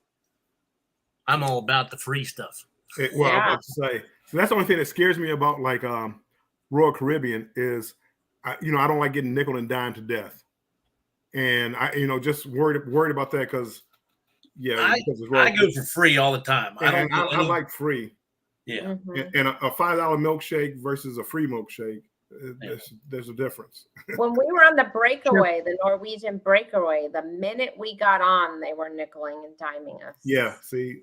I'm all about the free stuff. I'm about to say. So that's the only thing that scares me about like Royal Caribbean is, I don't like getting nickel and dime to death, and I just worried about that because because it's Royal I go for free all the time. I like free. Yeah. Mhm. And a $5 milkshake versus a free milkshake. There's a difference. When we were on the breakaway, the Norwegian breakaway, the minute we got on, they were nickeling and diming us. Yeah. See.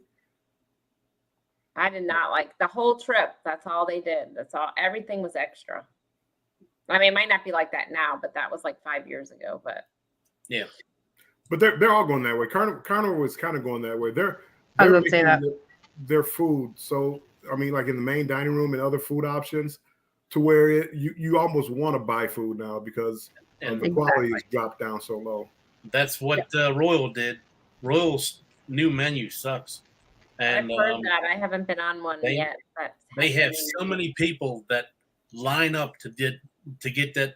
I did not like the whole trip. That's all they did. That's all. Everything was extra. I mean, it might not be like that now, but that was like 5 years ago. But Yeah. But they're all going that way. Carnival was kind of going that way. They're I was gonna say that. Their food. So I mean, like in the main dining room and other food options, to where you almost want to buy food now because And the quality has dropped down so low. that's what Royal did. Royal's new menu sucks. And I've heard that. I haven't been on one yet. But they have so many people that line up to get that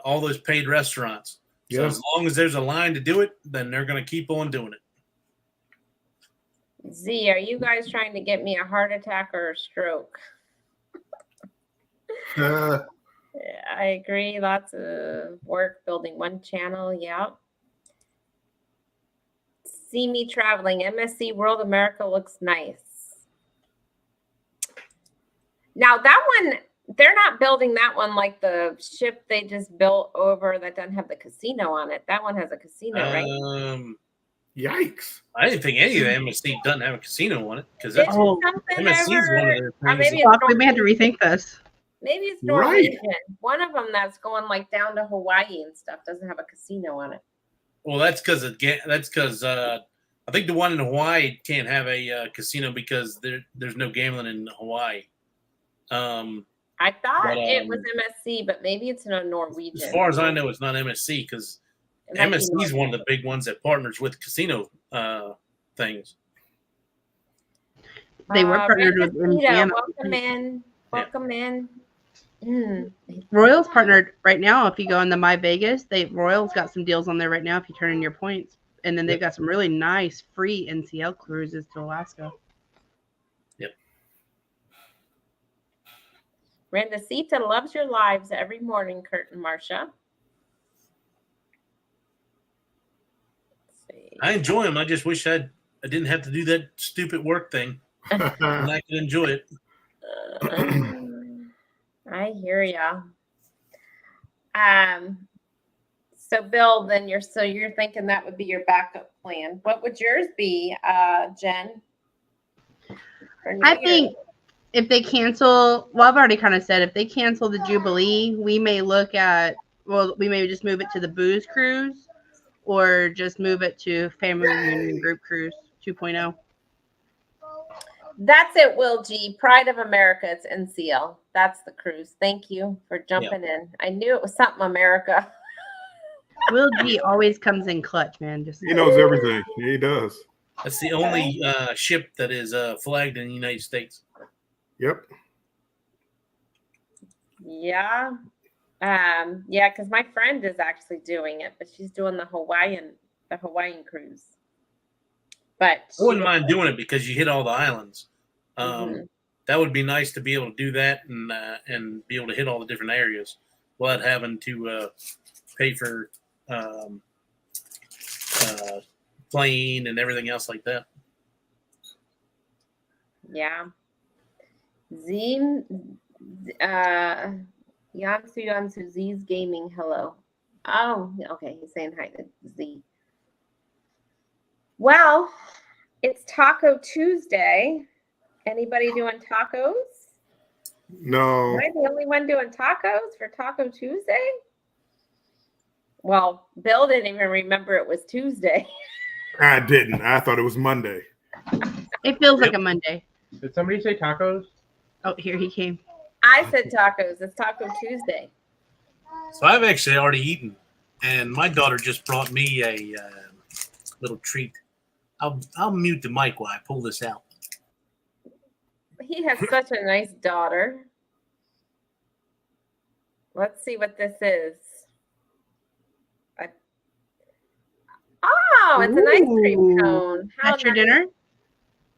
all those paid restaurants. So Yeah. as long as there's a line to do it, then they're going to keep on doing it. Z, are you guys trying to get me a heart attack or a stroke? Uh, Yeah, I agree. Lots of work building one channel. Yeah. See me traveling. MSC World America looks nice. Now that one, they're not building that one like the ship they just built over that doesn't have the casino on it. That one has a casino, right? yikes! I didn't think any of the MSC doesn't have a casino on it because It's that's Oh, something MSC is one of over, their or things. maybe Fuck, it's we may have to rethink this. Maybe it's Right. Norwegian. One of them that's going like down to Hawaii and stuff doesn't have a casino on it. Well, that's because I think the one in Hawaii can't have a casino because there's no gambling in Hawaii. I thought But, it was MSC, but maybe it's a Norwegian. As far as I know, it's not MSC because It might be MSC is one of the big ones that partners with casino things. They were partnered with Brenda Cito, MGM. welcome in. Welcome in. Mm. Royals partnered right now. If you go on the My Vegas, Royals got some deals on there right now if you turn in your points. And then they've got some really nice free NCL cruises to Alaska. Rendecita loves your lives every morning, Kurt and Marcia. Let's see. I enjoy them. I just wish I didn't have to do that stupid work thing, and I could enjoy it. I hear ya. So Bill, then you're thinking that would be your backup plan. What would yours be, Jen? For New I Year's? think if they cancel, well, I've already kind of said if they cancel the Jubilee, we may we may just move it to the Booze Cruise or just move it to Family Reunion Group Cruise 2.0. That's it, Will G. Pride of America. It's NCL. That's the cruise. Thank you for jumping in. I knew it was something America. Will G always comes in clutch, man. Just He knows everything. He does. That's the only ship that is flagged in the United States. Yep. Yeah. Yeah, because my friend is actually doing it, but she's doing the Hawaiian cruise. But I wouldn't mind doing it because you hit all the islands. Mhm. That would be nice to be able to do that and be able to hit all the different areas without having to pay for plane and everything else like that. Yeah. Z, Yansu Z's Gaming. Hello. Oh, okay. He's saying hi to Z. Well, it's Taco Tuesday. Anybody doing tacos? No. Am I the only one doing tacos for Taco Tuesday? Well, Bill didn't even remember it was Tuesday. I didn't. I thought it was Monday. it feels like a Monday. Did somebody say tacos? Oh, here he came. I said tacos. It's Taco Tuesday. So I've actually already eaten, and my daughter just brought me a little treat. I'll mute the mic while I pull this out. He has such a nice daughter. Let's see what this is. Oh, it's an ice cream Ooh. cone. How That's your nice. dinner?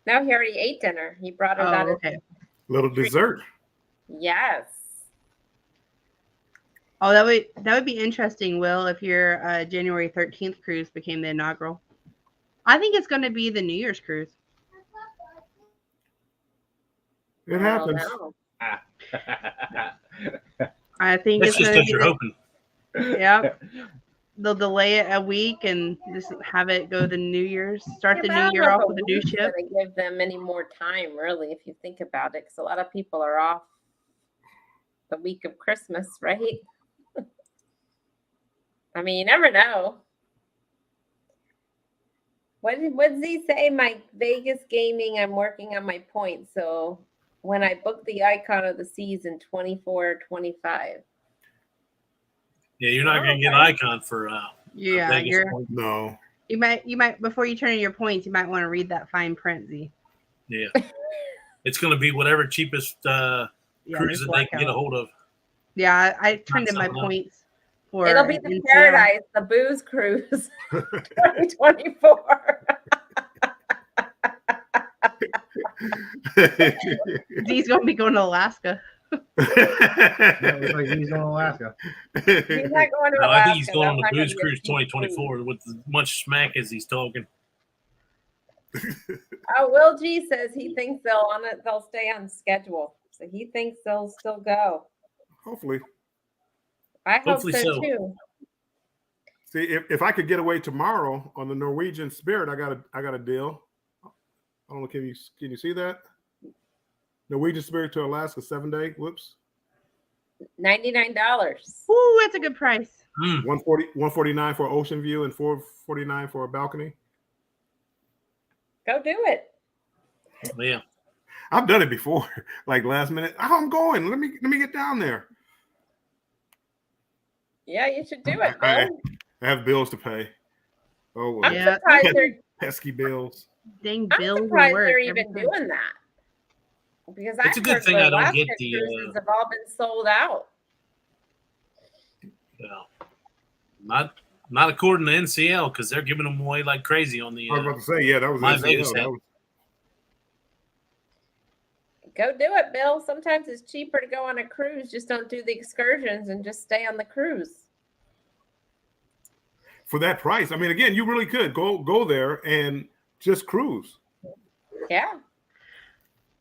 No, he already ate dinner. He brought her that. Oh, as- okay. Little dessert. Yes. Oh, that would be interesting, Will, if your January 13th cruise became the inaugural. I think it's going to be the New Year's cruise. It I don't happens. know. I think That's it's just going to because be you're hoping. Yep. They'll delay it a week and just have it go the New Year's. Start Yeah, the but new I don't year know off if with a a new week's ship. gonna give them any more time, really, if you think about it, because a lot of people are off the week of Christmas, right? I mean, you never know. What does he say? My Vegas gaming, I'm working on my points. So when I book the Icon of the Season 24, 25. Yeah, you're not Oh, going to get okay. Icon for Yeah, Vegas you're point. No. you might before you turn in your points, you might want to read that fine print, Z. Yeah. It's going to be whatever cheapest Yeah, cruise there's that they can get a blackout. hold of. Yeah, I turned in my something else. points for It'll be the NCL. Paradise, the Booze Cruise 2024. Z's gonna be going to Alaska. That looks like he's going to Alaska. He's not going to No, Alaska. I think he's going on That's the not Booze gonna be a Cruise cheap cruise. 2024 with as much smack as he's talking. Oh, Will G says he thinks they'll stay on schedule. So he thinks they'll still go. Hopefully. I hope Hopefully so so. too. See, if I could get away tomorrow on the Norwegian Spirit, I got a deal. I don't know. Can you see that? Norwegian Spirit to Alaska 7-day. Whoops. $99. Ooh, that's a good price. 149 for ocean view and 449 for a balcony. Go do it. Yeah. I've done it before, like last minute. Oh, I'm going. Let me get down there. Yeah, you should do it, I Bill. have bills to pay. Oh, well. I'm Yeah. surprised they're Pesky bills. Dang, I'm bills and surprised work. they're every even time. doing that. Because It's a I've good heard thing the I don't Alaska get the, cruises have all been sold out. Not according to NCL because they're giving them away like crazy on the. I was about to say, yeah, that was My NCL. Vegas That hat. was- Go do it, Bill. Sometimes it's cheaper to go on a cruise. Just don't do the excursions and just stay on the cruise. for that price. I mean, again, you really could go there and just cruise. Yeah.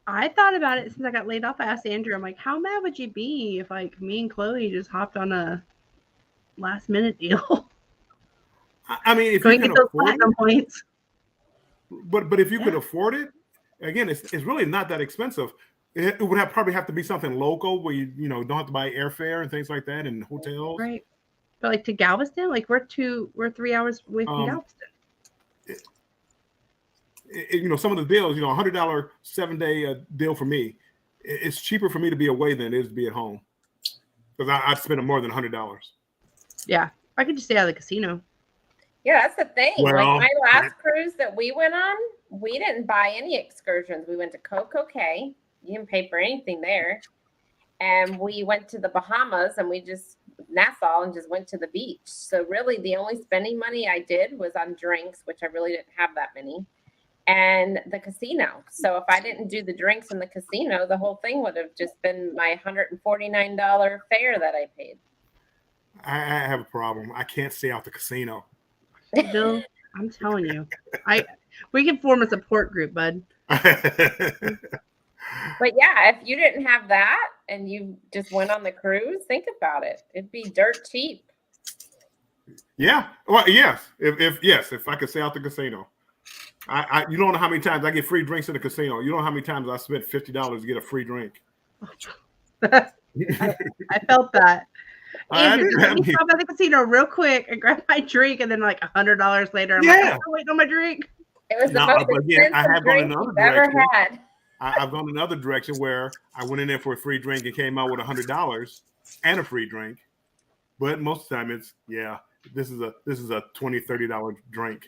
I thought about it since I got laid off. I asked Andrew, I'm like, how mad would you be if like me and Chloe just hopped on a last minute deal? I mean, if Go you and can get those afford platinum points. but if you could Yeah. afford it, again, it's really not that expensive. It would probably have to be something local where you don't have to buy airfare and things like that and hotels. Right. But like to Galveston, like we're 3 hours away from Galveston. Some of the deals, $100 7-day deal for me. It's cheaper for me to be away than it is to be at home because I'd spend more than $100. Yeah. I could just stay out of the casino. Yeah, that's the thing. Well, like my last cruise that we went on, we didn't buy any excursions. We went to Coco Cay. You didn't pay for anything there. And we went to the Bahamas and we just Nassau and just went to the beach. So really the only spending money I did was on drinks, which I really didn't have that many, and the casino. So if I didn't do the drinks in the casino, the whole thing would have just been my $149 fare that I paid. I have a problem. I can't stay out the casino. Bill, I'm telling you. We can form a support group, bud. But yeah, if you didn't have that and you just went on the cruise, think about it. It'd be dirt cheap. Yeah. Well, yes. If I could stay out the casino. You don't know how many times I get free drinks in the casino. You don't know how many times I spent $50 to get a free drink. I felt that. I Andrew, didn't just let have me any- stop at the casino real quick and grab my drink, and then like $100 later, I'm like, Yeah. I'm waiting on my drink. It was the No, most but again, I expensive have gone drink another you've ever direction. had. I've gone another direction where I went in there for a free drink and came out with $100 and a free drink. But most of the time it's this is a $20, $30 drink.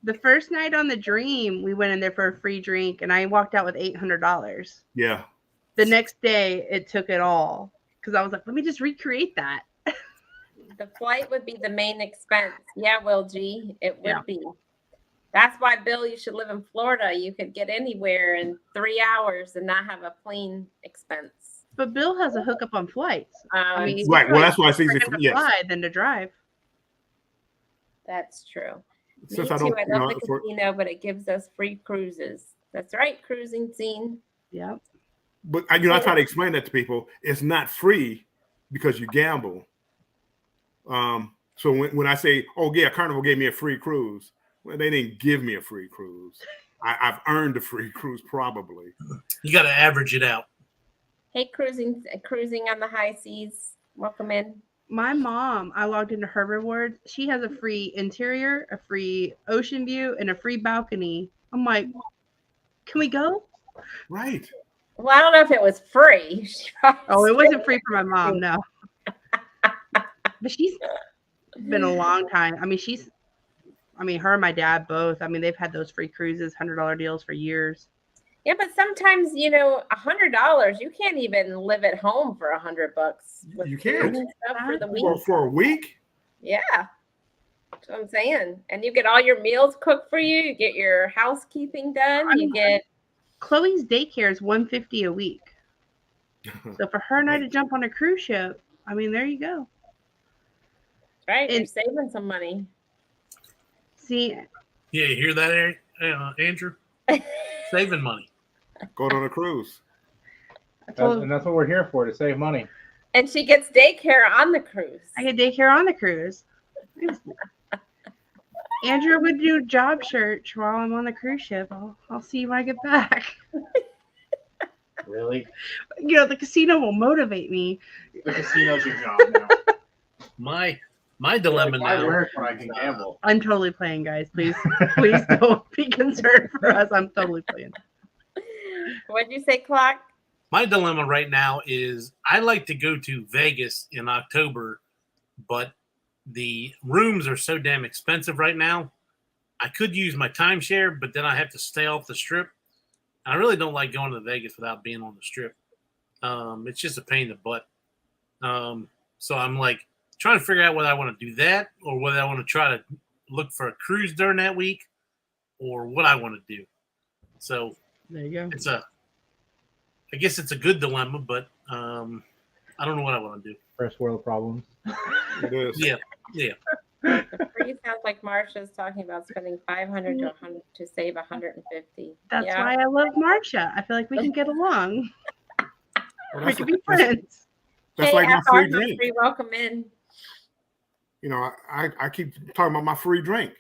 The first night on the Dream, we went in there for a free drink, and I walked out with $800. Yeah. The next day, it took it all because I was like, let me just recreate that. The flight would be the main expense. Yeah, Will G, it would Yeah. be. That's why, Bill, you should live in Florida. You could get anywhere in 3 hours and not have a plane expense. But Bill has a hookup on flights. I mean, it's Right. Well, really that's why it's cheaper easy for for him me. to Yes. fly than to drive. That's true. Since Me I too. don't, I love the casino, but it gives us free cruises. That's right, cruising scene. Yep. But I try to explain that to people. It's not free because you gamble. So when I say, oh yeah, Carnival gave me a free cruise, well, they didn't give me a free cruise. I've earned a free cruise probably. You got to average it out. Hey, cruising on the high seas. Welcome in. My mom, I logged into her rewards. She has a free interior, a free ocean view, and a free balcony. I'm like, can we go? Right. Well, I don't know if it was free. She probably Oh, it wasn't free for my mom, no. But she's been a long time. I mean, her and my dad both. I mean, they've had those free cruises, $100 deals for years. Yeah, but sometimes $100 you can't even live at home for $100. You can't. Stuff for the week. For a week. Yeah, that's what I'm saying. And you get all your meals cooked for you. You get your housekeeping done. You get Chloe's daycare is $150 a week. So for her and I to jump on a cruise ship, I mean, there you go. right. You're And- saving some money. See, Yeah, you hear that, Andrew? Saving money. Going on a cruise. I told And that's what we're here for, to save money. And she gets daycare on the cruise. I get daycare on the cruise. Andrew would do job search while I'm on the cruise ship. I'll see you when I get back. Really? The casino will motivate me. The casino's your job now. My dilemma Why now. work when I can gamble? I'm totally playing, guys. Please don't be concerned for us. I'm totally playing. What'd you say, Clock? My dilemma right now is I like to go to Vegas in October, but the rooms are so damn expensive right now. I could use my timeshare, but then I have to stay off the strip. I really don't like going to Vegas without being on the strip. It's just a pain in the butt. So I'm like trying to figure out whether I want to do that or whether I want to try to look for a cruise during that week or what I want to do. So There you go. I guess it's a good dilemma, but I don't know what I want to do. First world problems. It is. Yeah. The free sounds like Marsha's talking about spending $500 to $100 to save $150. That's Yeah. why I love Marsha. I feel like we can get along. Well, We can be friends. That's Hey, like my FR free drink. Humphrey, welcome in. I keep talking about my free drink.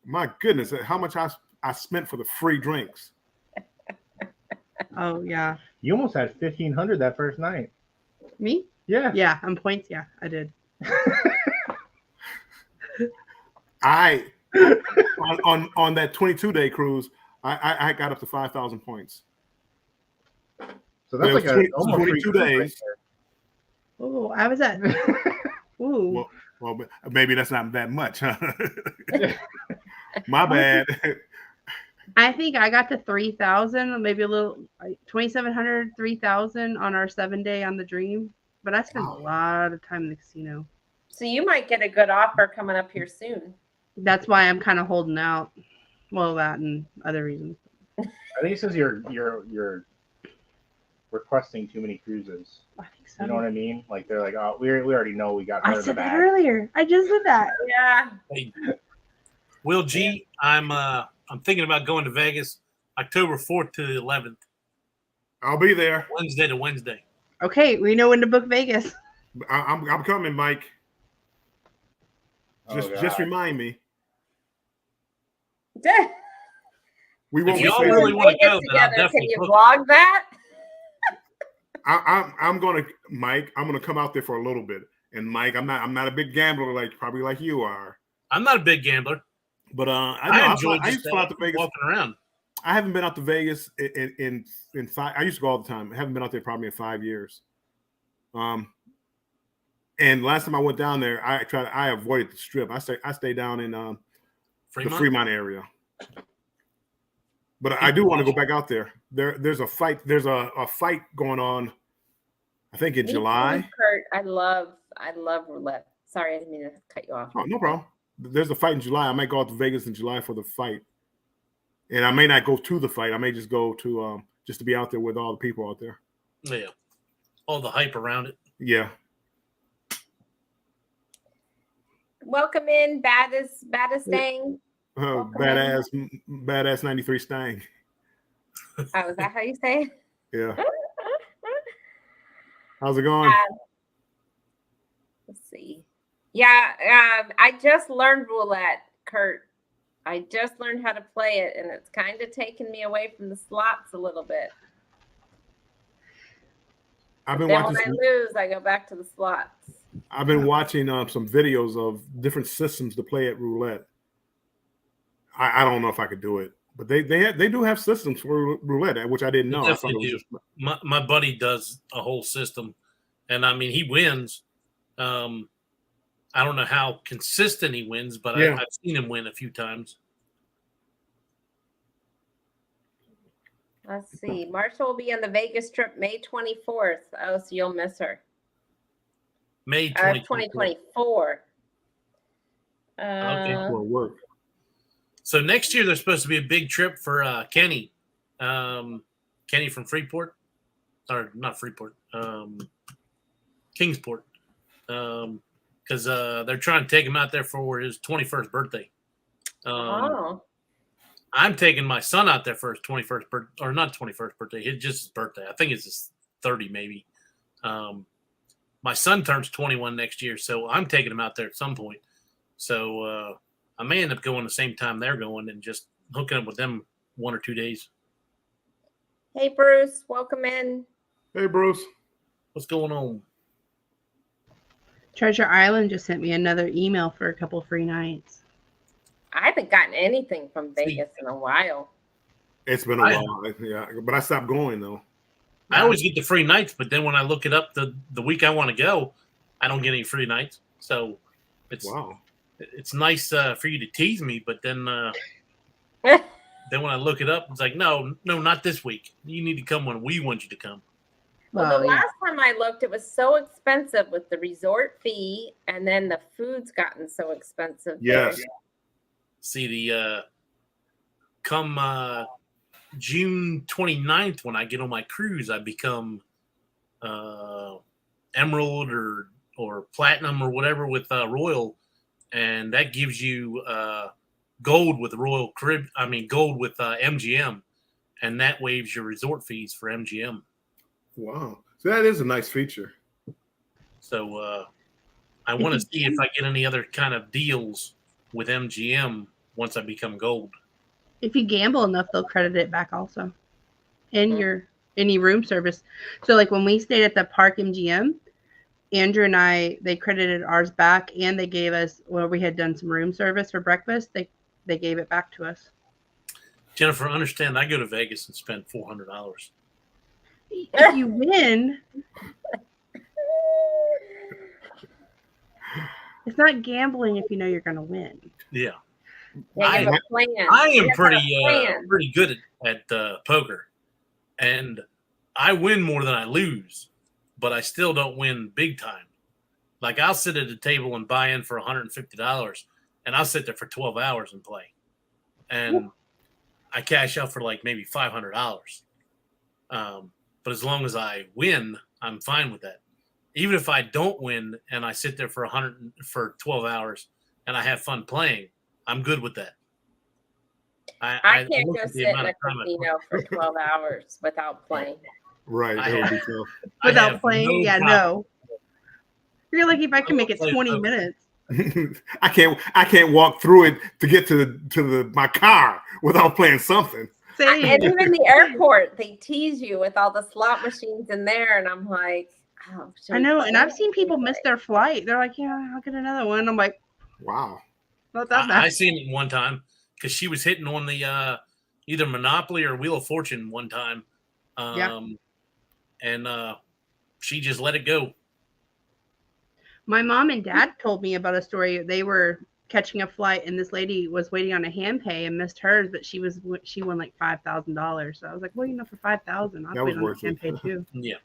My goodness, how much I spent for the free drinks. Oh, yeah. You almost had 1,500 that first night. Me? Yeah. Yeah, on points. Yeah, I did. I on that 22-day cruise, I got up to 5,000 points. So that's It like was a almost 22 free cruise days. Oh, I was at. Ooh. Well, but maybe that's not that much. Huh? My bad. I think I got to 3,000, maybe a little, 2,700, 3,000 on our 7-day on the Dream. But I spent a lot of time in the casino. So you might get a good offer coming up here soon. That's why I'm kind of holding out. Well, that and other reasons. I think it says you're requesting too many cruises. I think so. You know what I mean? Like they're like, oh, we already know we got her I in the said that bag. earlier. I just said that. Yeah. Hey, Will G, I'm thinking about going to Vegas October 4th to the 11th, I'll be there. Wednesday to Wednesday. Okay, we know when to book Vegas. I'm coming, Mike. Oh, Just remind me. We If won't be y'all saving- really want to go, then I'll together. Can definitely you book. vlog that? I'm gonna, Mike. I'm gonna come out there for a little bit. And Mike, I'm not a big gambler probably like you are. I'm not a big gambler. But I enjoy I used to just go out to Vegas. walking around. I haven't been out to Vegas in 5. I used to go all the time. I haven't been out there probably in 5 years. And last time I went down there, I avoided the Strip. I stayed down in the Fremont area. But I do want to go back out there. There's a fight. There's a fight going on. I think in Me July. too, Kurt, I love roulette. Sorry, I didn't mean to cut you off. Oh, no problem. There's a fight in July. I might go out to Vegas in July for the fight. And I may not go to the fight. I may just go to just to be out there with all the people out there. Yeah. All the hype around it. Yeah. Welcome in, baddest thing. Badass 93 Stang. Oh, is that how you say it? Yeah. How's it going? Let's see. Yeah, I just learned roulette, Kurt. I just learned how to play it, and it's kind of taken me away from the slots a little bit. I've been Then watching. when I lose, I go back to the slots. I've been watching some videos of different systems to play at roulette. I don't know if I could do it, but they do have systems for roulette, which I didn't know. I thought it was Definitely just, My buddy does a whole system, and I mean he wins. I don't know how consistent he wins, but Yeah. I've seen him win a few times. Let's see. Marsha will be on the Vegas trip May 24th. Oh, so you'll miss her. May 2024. 2024. for work. So next year there's supposed to be a big trip for Kenny, Kenny from Freeport, or not Freeport, Kingsport, because they're trying to take him out there for his 21st birthday. Oh. I'm taking my son out there for his 21st birthday, or not 21st birthday, it's just his birthday. I think it's his 30 maybe. My son turns 21 next year, so I'm taking him out there at some point. So I may end up going the same time they're going and just hooking up with them 1 or 2 days. Hey, Bruce. Welcome in. Hey, Bruce. What's going on? Treasure Island just sent me another email for a couple free nights. I haven't gotten anything from Vegas in a while. It's been a while, yeah, but I stopped going though. I always get the free nights, but then when I look it up the week I want to go, I don't get any free nights. So it's nice for you to tease me, but then then when I look it up, it's like, no, not this week. You need to come when we want you to come. Well, the last time I looked, it was so expensive with the resort fee, and then the food's gotten so expensive. Yes. there. See, the come June 29th, when I get on my cruise, I become Emerald or Platinum or whatever with Royal, and that gives you gold with Royal Carib. I mean, gold with MGM, and that waives your resort fees for MGM. Wow, so that is a nice feature. So I want to see if I get any other kind of deals with MGM once I become gold. If you gamble enough, they'll credit it back also in your any room service. So like when we stayed at the Park MGM, Andrew and I, they credited ours back, and they gave us, well, we had done some room service for breakfast. They gave it back to us. Jennifer, understand I go to Vegas and spend $400. If you win, it's not gambling if you know you're going to win. Yeah. Yeah, you have a plan. I am You have a plan. pretty good at poker, and I win more than I lose, but I still don't win big time. Like I'll sit at a table and buy in for $150, and I'll sit there for 12 hours and play, and I cash out for like maybe $500. But as long as I win, I'm fine with that. Even if I don't win and I sit there for 12 hours and I have fun playing, I'm good with that. I can't go sit in a casino for 12 hours without playing. Right, that would be tough. Without playing, no. You're like, if I can make it 20 minutes. I can't walk through it to get to my car without playing something. Same. And even the airport, they tease you with all the slot machines in there, and I'm like, oh, I know, and I've seen people miss their flight. They're like, yeah, I'll get another one. I'm like, wow. not that bad. I seen it one time because she was hitting on the either Monopoly or Wheel of Fortune one time. And she just let it go. My mom and dad told me about a story. They were catching a flight, and this lady was waiting on a hand pay and missed hers, but she won like $5,000. So I was like, well, for $5,000, I'll wait on the hand pay too. Yeah.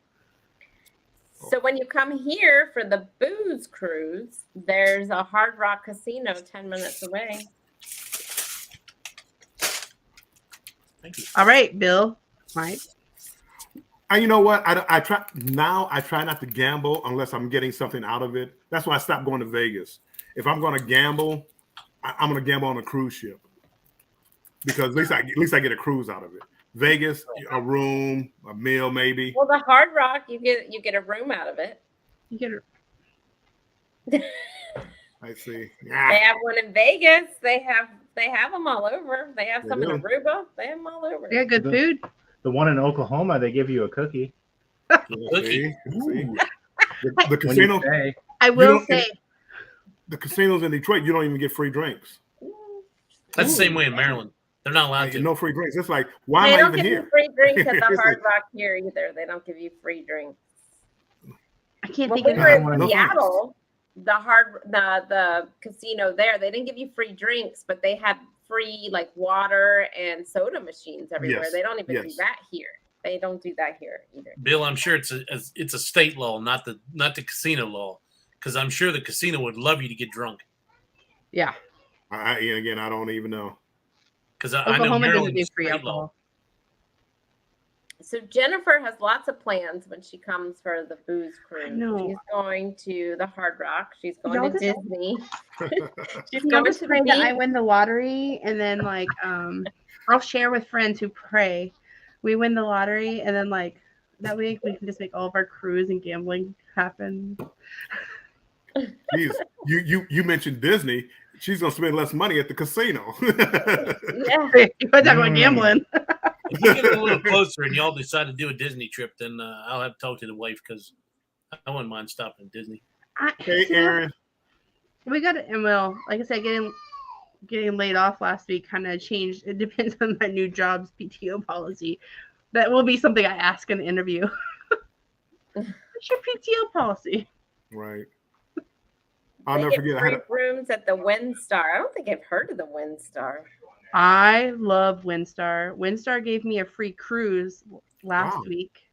So when you come here for the booze cruise, there's a Hard Rock Casino 10 minutes away. Thank you. All right, Bill. Mike. And you know what? I try not to gamble unless I'm getting something out of it. That's why I stopped going to Vegas. If I'm going to gamble, I'm going to gamble on a cruise ship because at least I get a cruise out of it. Vegas, a room, a meal, maybe. Well, the Hard Rock, you get a room out of it. You get I see. They have one in Vegas. They have them all over. They have They some in do. Aruba. They have them all over. you got good food. The one in Oklahoma, they give you a cookie See? Ooh. The when you casino, stay. I will don't- say, the casinos in Detroit, you don't even get free drinks. That's the same way in Maryland. They're not allowed Like, to. no free drinks. It's like, why They am I don't even give here? you free drinks at the Seriously. Hard Rock here either. They don't give you free drinks. I can't When think we of were it. in No thanks. Seattle, the casino there, they didn't give you free drinks, but they had free like water and soda machines everywhere. Yes. They don't even do Yes. that here. They don't do that here either. Bill, I'm sure it's a state law, not the casino law, because I'm sure the casino would love you to get drunk. Yeah, Again, I don't even know. Because I know Oklahoma doesn't Maryland do is free state alcohol. law. So Jennifer has lots of plans when she comes for the booze cruise. know. She's going to the Hard Rock. She's going Y'all to just- Disney. She's Y'all going just to pray the that I beach. win the lottery, and then like I'll share with friends who pray. We win the lottery, and then like that week we can just make all of our cruise and gambling happen. Jeez, you mentioned Disney. She's gonna spend less money at the casino. Yeah. You want to talk about gambling? If we get a little closer and y'all decide to do a Disney trip, then I'll have to talk to the wife because I wouldn't mind stopping at Disney. Hey, Aaron. We got it, and well, like I said, getting laid off last week kind of changed. It depends on my new job's PTO policy. That will be something I ask in the interview. What's your PTO policy? Right. I'll They never get forget. I free had rooms at the WinStar. I don't think I've heard of the WinStar. I love WinStar. WinStar gave me a free cruise last Wow. week.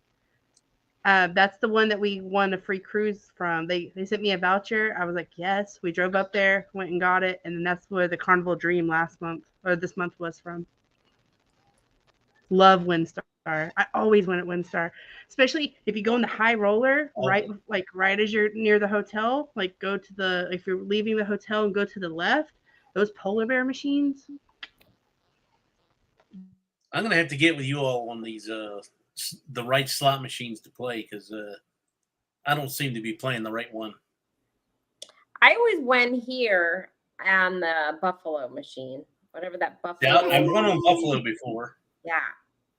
That's the one that we won a free cruise from. They sent me a voucher. I was like, yes. We drove up there, went and got it, and then that's where the Carnival Dream this month was from. Love WinStar. I always went at WinStar, especially if you go in the high roller, right as you're near the hotel. Like if you're leaving the hotel and go to the left, those polar bear machines. I'm gonna have to get with you all on these the right slot machines to play because I don't seem to be playing the right one. I always went here on the Buffalo machine, whatever that Buffalo. Yeah, I've run on Buffalo before. Yeah,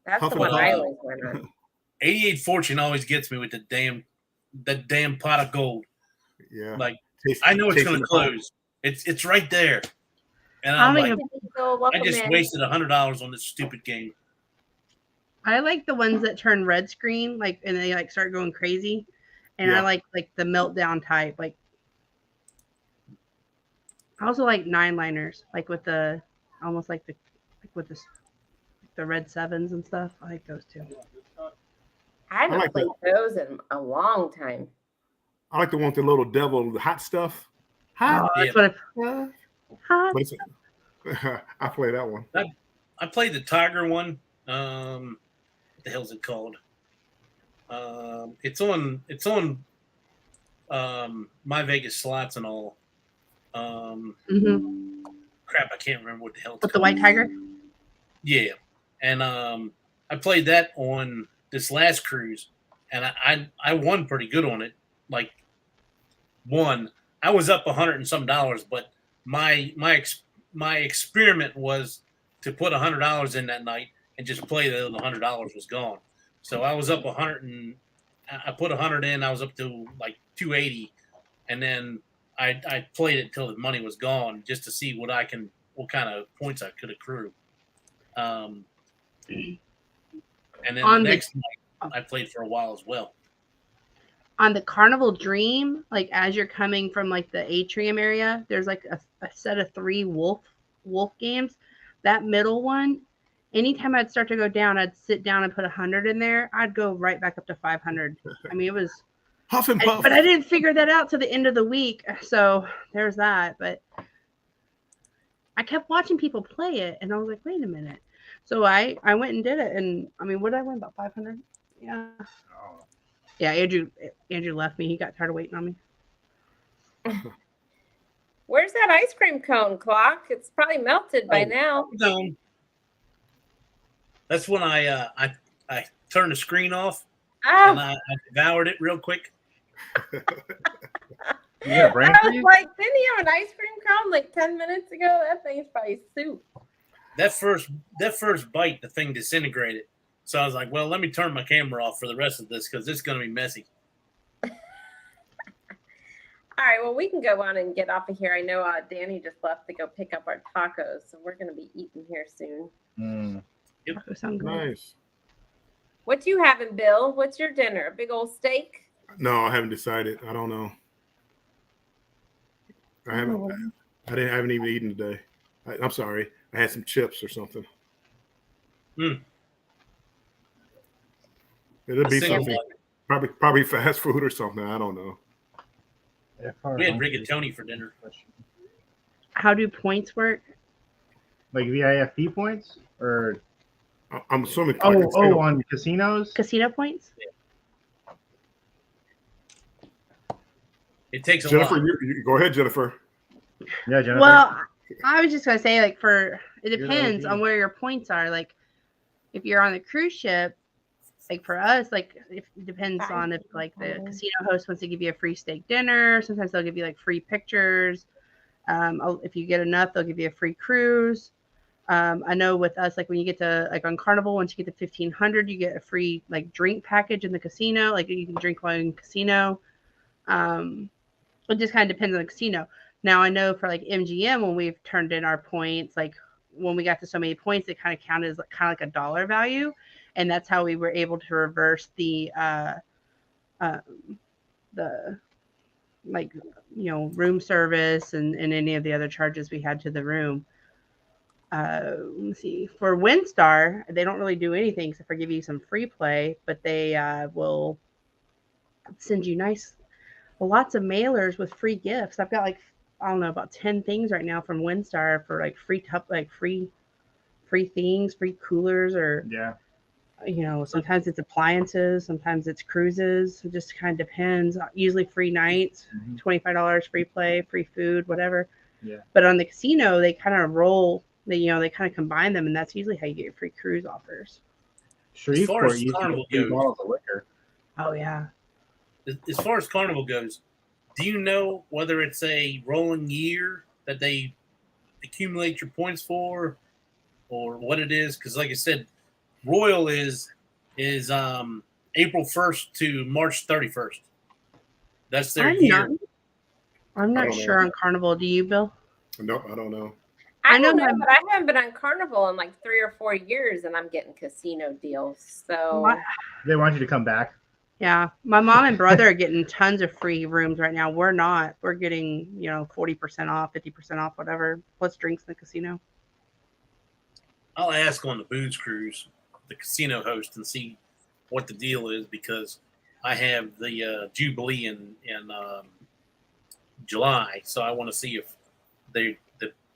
that's the Hufflepuff. one I always went on. 88 Fortune always gets me with that damn pot of gold. Yeah. Like Chase- I know it's chasing gonna the ball. close. It's right there, and I I'm don't like, even- So I welcome just in. wasted $100 on this stupid game. I like the ones that turn red screen, like, and they like start going crazy. And Yeah. I like the meltdown type. Like, I also like 9-liners, like with the almost like with the red sevens and stuff. I like those too. I haven't I like played those in a long time. I like the one with the little devil, the hot stuff. Hot. Oh, that's what hot. But it's- I play that one. I played the Tiger one. What the hell's it called? It's on My Vegas Slots and all. Mm-hmm. Crap, I can't remember what the hell it's With the called. white tiger. Yeah, and I played that on this last cruise, and I won pretty good on it. Like I was up $100 and some, but my experiment was to put $100 in that night and just play till the $100 was gone. So I was up 100 and I put 100 in. I was up to like 280, and then I played it till the money was gone just to see what kind of points I could accrue. And then On the the- next night I played for a while as well. On the Carnival Dream, like as you're coming from like the atrium area, there's like a set of 3 wolf games. That middle one, anytime I'd start to go down, I'd sit down and put 100 in there. I'd go right back up to 500. I mean, it was, Huff and Puff. but I didn't figure that out to the end of the week. So there's that. But I kept watching people play it, and I was like, wait a minute. So I went and did it, and I mean, what did I win? About 500? Yeah. Yeah, Andrew left me. He got tired of waiting on me. Where's that ice cream cone clock? It's probably melted by Oh. now. Down. That's when I turned the screen off and Oh, I devoured it real quick. You got a brain I was freeze? like, didn't he have an ice cream cone like 10 minutes ago? That thing's probably soup. That first bite, the thing disintegrated. So I was like, well, let me turn my camera off for the rest of this because it's going to be messy. All right, well, we can go on and get off of here. I know Danny just left to go pick up our tacos, so we're going to be eating here soon. Mm. Tacos sound good. Nice. What you having, Bill? What's your dinner? A big old steak? No, I haven't decided. I don't know. I haven't even eaten today. I'm sorry. I had some chips or something. Mm. It'll be Single something. mother. Probably fast food or something. I don't know. We had rigatoni for dinner. How do points work? Like VIFP points, or I'm assuming. on casinos. Casino points? It takes a Jennifer, lot. you go ahead, Jennifer. Yeah, Jennifer. Well, I was just gonna say, like, it You're depends the on OG. where your points are. Like, if you're on the cruise ship, like for us, like it depends on if like the casino host wants to give you a free steak dinner. Sometimes they'll give you like free pictures. If you get enough, they'll give you a free cruise. I know with us, like when you get to like on Carnival, once you get to 1,500, you get a free like drink package in the casino. Like you can drink while in casino. It just kind of depends on the casino. Now I know for like MGM, when we've turned in our points, like when we got to so many points, it kind of counted as kind of like a dollar value, and that's how we were able to reverse the like room service and any of the other charges we had to the room. Let's see. For WinStar, they don't really do anything except for give you some free play, but they will send you lots of mailers with free gifts. I've got like I don't know about 10 things right now from WinStar for like free things, free coolers, or Yeah. sometimes it's appliances, sometimes it's cruises. It just kind of depends. Usually free nights, Mhm. $25 free play, free food, whatever. Yeah. But on the casino, they kind of roll. They kind of combine them, and that's usually how you get your free cruise offers. Shreveport as used to Carnival get free goes- bottles of liquor. Oh yeah. As far as Carnival goes, do you know whether it's a rolling year that they accumulate your points for, or what it is? Because, like I said, Royal is April 1st to March 31st. That's their year. I'm I not don't sure know. on Carnival. Do you, Bill? No, I don't know. I know don't know, my- but I haven't been on Carnival in like 3 or 4 years, and I'm getting casino deals. So They want you to come back. Yeah, my mom and brother are getting tons of free rooms right now. We're not. We're getting 40% off, 50% off, whatever, plus drinks in the casino. I'll ask on the booze cruise, the casino host, and see what the deal is, because I have the Jubilee in July, so I want to see if the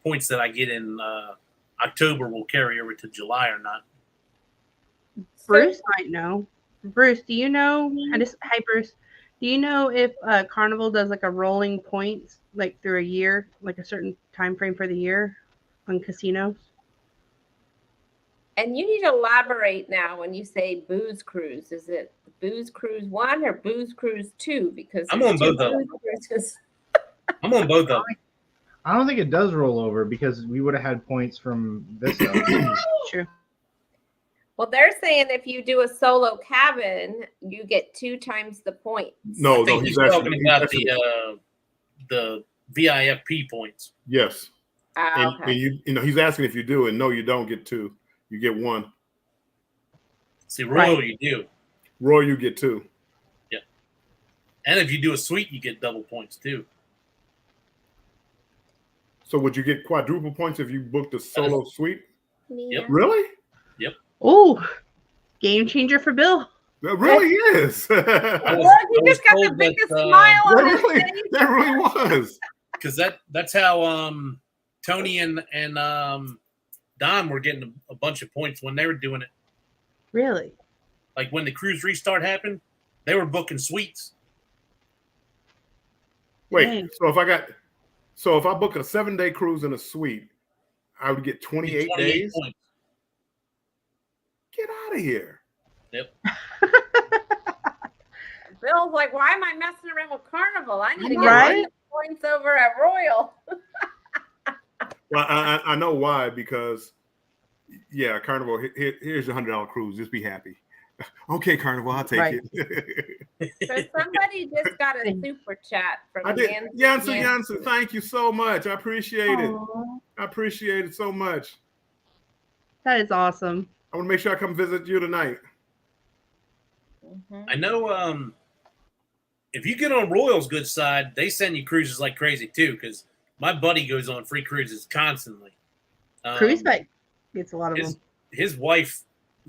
points that I get in October will carry over to July or not. Bruce might know. Bruce, do you know? Hi, Bruce. Do you know if Carnival does like a rolling points like through a year, like a certain time frame for the year on casinos? And you need to elaborate now when you say booze cruise. Is it booze cruise 1 or booze cruise 2? Because I'm there's on two both of them. booze cruises. I'm on both of them. I don't think it does roll over because we would have had points from this. True. Well, they're saying if you do a solo cabin, you get 2 times the points. No, I think he's talking about the VIFP points. Yes. And Okay. he's asking if you do, and no, you don't get 2. You get 1. See, Royal Right. you do, Roy, you get 2. and if you do a suite, you get double points too. So would you get quadruple points if you booked a solo suite? Yeah. Really? Oh, game changer for Bill. That really is. I that was- Look, he I was just got the told that, biggest smile on his really, face. that really was. Because that's how Tony and Don were getting a bunch of points when they were doing it. Really? Like when the cruise restart happened, they were booking suites. Wait, Dang. so if I book a 7-day cruise in a suite, I would get 28 days. Points. Get out of here. Bill's like, why am I messing around with Carnival? I need to get Right? points over at Royal. Well, I know why, because yeah, Carnival. Here's your $100 cruise. Just be happy. Okay, Carnival, I'll take Right. it. So somebody just got a super chat from I did. Yancy. Jansen, thank you so much. I appreciate it. Aw, I appreciate it so much. that is awesome. I want to make sure I come visit you tonight. Mhm. I know if you get on Royal's good side, they send you cruises like crazy too, because my buddy goes on free cruises constantly. Cruise Bike gets a lot of his, them. his wife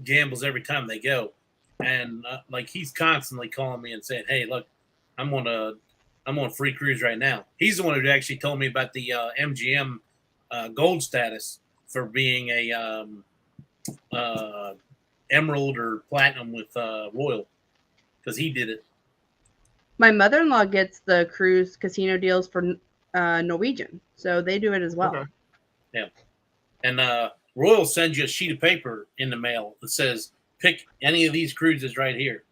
gambles every time they go, and like he's constantly calling me and saying, "Hey, look, I'm on free cruise right now." He's the one who actually told me about the MGM gold status for being a emerald or platinum with Royal, because he did it. My mother-in-law gets the cruise casino deals for Norwegian, so they do it as well. Okay. Yeah, and Royal sends you a sheet of paper in the mail that says, "Pick any of these cruises right here."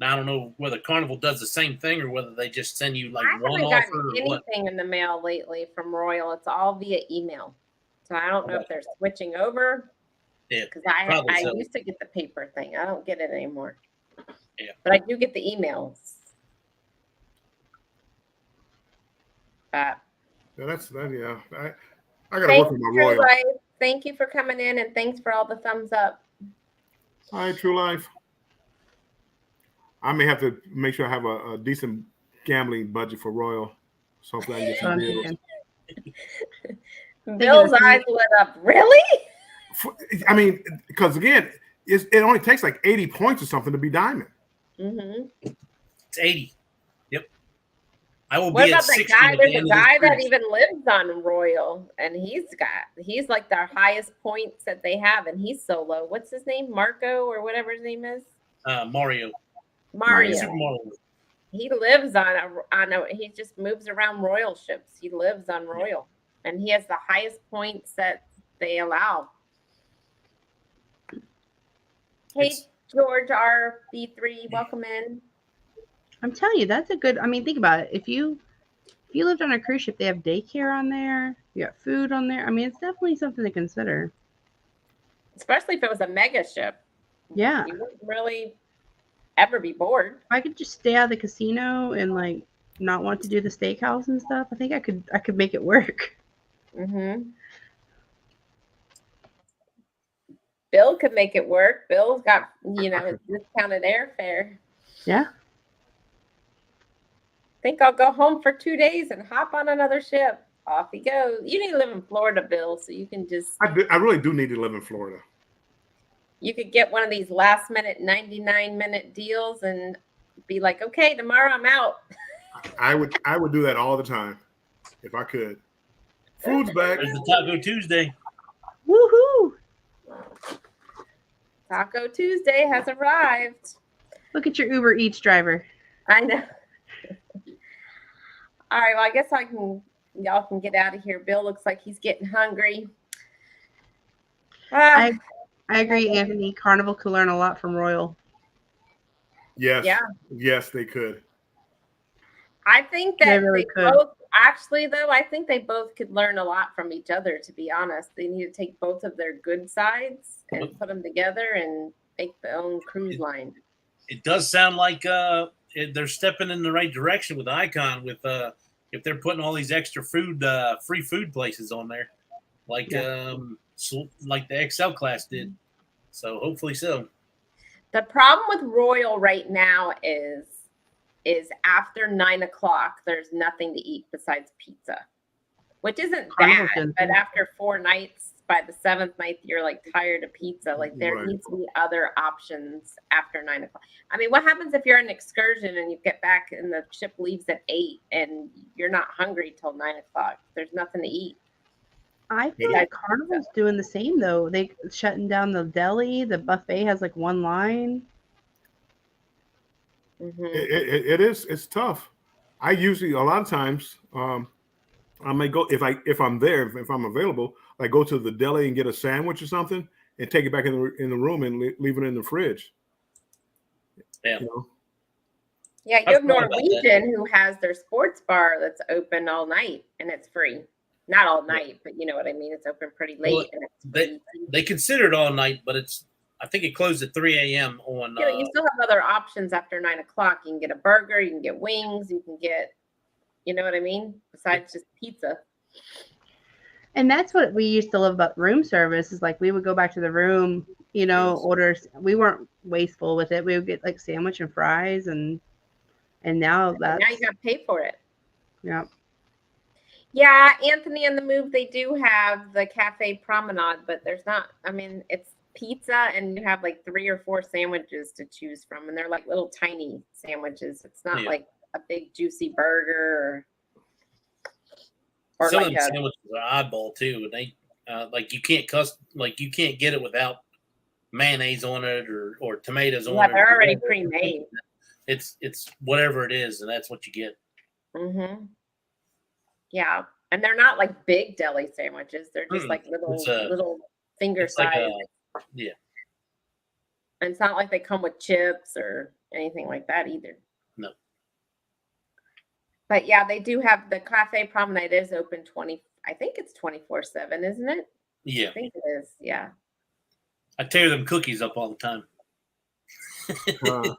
Now I don't know whether Carnival does the same thing or whether they just send you like I one haven't offer gotten or what. anything in the mail lately from Royal. It's all via email. So I don't know if they're switching over. Yeah, Because probably I so. used to get the paper thing. I don't get it anymore. Yeah. But I do get the emails. But Yeah, yeah. I gotta thank work with you, my True Royal. Life. Thank you for coming in, and thanks for all the thumbs up. All right, True Life. I may have to make sure I have a decent gambling budget for Royal, so hopefully I can get So I'm some deals. thinking. Bill's the same. eyes lit up. Really? I mean, because again, it only takes like 80 points or something to be diamond. Mm-hmm. It's 80. Yep. I will What be at about the 60 guy? at There's the a end of this guy that cruise. even lives on Royal, and he's like the highest points that they have, and he's so low. What's his name? Marco or whatever his name is. Mario. Mario. Super Mario. He lives on a. He just moves around Royal ships. He lives on Royal, and he has the highest points that they allow. Hey, It's- George RB3, welcome in. I'm telling you, that's a good. I mean, think about it. If you lived on a cruise ship, they have daycare on there. You got food on there. I mean, it's definitely something to consider. Especially if it was a mega ship. Yeah, You wouldn't really ever be bored. if I could just stay out of the casino and like not want to do the steakhouse and stuff, I think I could make it work. Mm-hmm. Bill could make it work. Bill's got, discounted airfare. Yeah. Think I'll go home for 2 days and hop on another ship. Off he goes. You need to live in Florida, Bill, so you can just I really do need to live in Florida. you could get one of these last minute 99-minute deals and be like, okay, tomorrow I'm out. I would do that all the time if I could. Food's back. There's the Taco Tuesday. Woohoo! Taco Tuesday has arrived. Look at your Uber Eats driver. I know. All right, well, I guess y'all can get out of here. Bill looks like he's getting hungry. I agree, Anthony. Carnival could learn a lot from Royal. Yes. Yeah. Yes, they could. I think that They really could. both actually though, I think they both could learn a lot from each other, to be honest. They need to take both of their good sides and put them together and make their own cruise line. It does sound like they're stepping in the right direction with Icon. With if they're putting all these extra food, free food places on there, like like the XL class did. So hopefully so. The problem with Royal right now is after 9 o'clock, there's nothing to eat besides pizza, which isn't Carnival's bad. good, But too. after 4 nights, by the 7th night, you're like tired of pizza. Like there Right. needs to be other options after 9 o'clock. I mean, what happens if you're on an excursion and you get back and the ship leaves at 8 and you're not hungry till 9 o'clock? There's nothing to eat. I feel Yeah. like Carnival's doing the same though. They shutting down the deli. The buffet has like one line. Mhm. It's tough. I usually a lot of times I may go if I'm there, if I'm available, I go to the deli and get a sandwich or something, and take it back in the room and leave it in the fridge. Yeah. You know? Yeah, you I've have thought about that. Norwegian who has their sports bar that's open all night and it's free. Not all night, but you know what I mean. It's open pretty late Well, and it's they- free. They consider it all night, but I think it closed at 3 a.m. on. You know, you still have other options after 9 o'clock. You can get a burger, you can get wings, you can get, you know what I mean? Besides just pizza. And that's what we used to love about room service is like we would go back to the room, you know, Yes. orders. We weren't wasteful with it. We would get like sandwich and fries and now that's Now you got to pay for it. yeah. Yeah, Anthony and the Move, they do have the Cafe Promenade, but there's not, I mean, it's pizza and you have like 3 or 4 sandwiches to choose from. And they're like little tiny sandwiches. It's not Yeah. like a big juicy burger or Some like of them a, sandwiches are oddball too, and they like you can't get it without mayonnaise on it or tomatoes on yeah, it. they're or already whatever. pre-made. It's whatever it is, and that's what you get. Mm-hmm. Yeah, and they're not like big deli sandwiches. They're just Mm, like little it's a- little finger It's like size. yeah. And it's not like they come with chips or anything like that either. No. But yeah, they do have the Cafe Promenade is open 20. I think it's 24/7, isn't it? Yeah. I think it is. Yeah. I tear them cookies up all the time. Uh,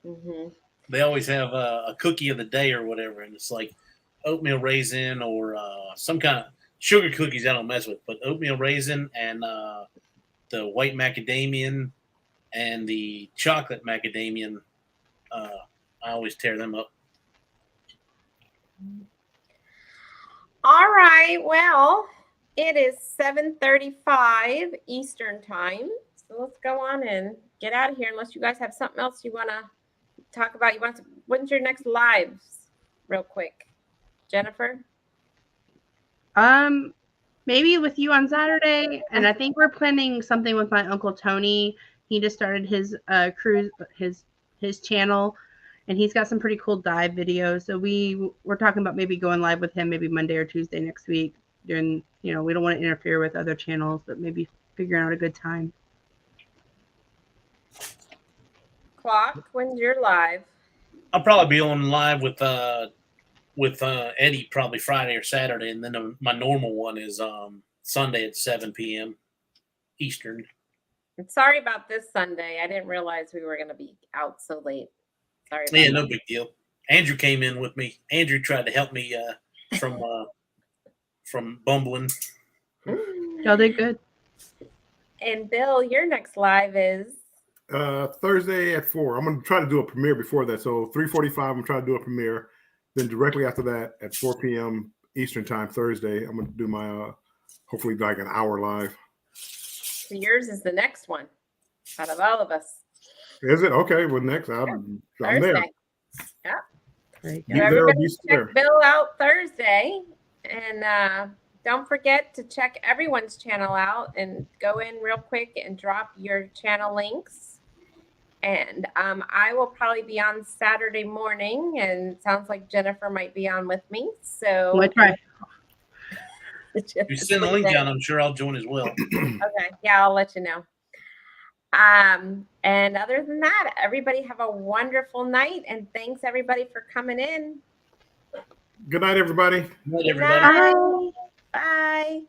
Mm-hmm. They always have a cookie of the day or whatever, and it's like oatmeal raisin or some kind of sugar cookies I don't mess with, but oatmeal raisin and the white macadamian and the chocolate macadamian. I always tear them up. All right. Well, it is 7:35 Eastern time. So let's go on and get out of here unless you guys have something else you want to talk about. When's your next lives? Real quick. Jennifer? Maybe with you on Saturday. And I think we're planning something with my Uncle Tony. He just started his cruise, his channel, and he's got some pretty cool dive videos. So we're talking about maybe going live with him maybe Monday or Tuesday next week. During, you know, we don't want to interfere with other channels, but maybe figuring out a good time. Clock, when's your live? I'll probably be on live with Eddie probably Friday or Saturday, and then my normal one is Sunday at 7 p.m. Eastern. I'm sorry about this Sunday. I didn't realize we were going to be out so late. Sorry about Yeah, that. no big deal. Andrew came in with me. Andrew tried to help me from bumbling. Y'all did good. And Bill, your next live is Thursday at 4. I'm going to try to do a premiere before that. So 3:45, I'm trying to do a premiere. Then directly after that at 4 p.m. Eastern time, Thursday, I'm going to do my hopefully like an hour live. so yours is the next one out of all of us. Is it? Okay. Well, next, I'm there. Thursday. Very Be good. there or Everybody be square. check Bill out Thursday. And don't forget to check everyone's channel out and go in real quick and drop your channel links. And I will probably be on Saturday morning, and it sounds like Jennifer might be on with me. So We'll try. If you send the link down, I'm sure I'll join as well. Okay, yeah, I'll let you know. And other than that, everybody have a wonderful night, and thanks everybody for coming in. Good night, everybody. Good night, Good everybody. night. Bye.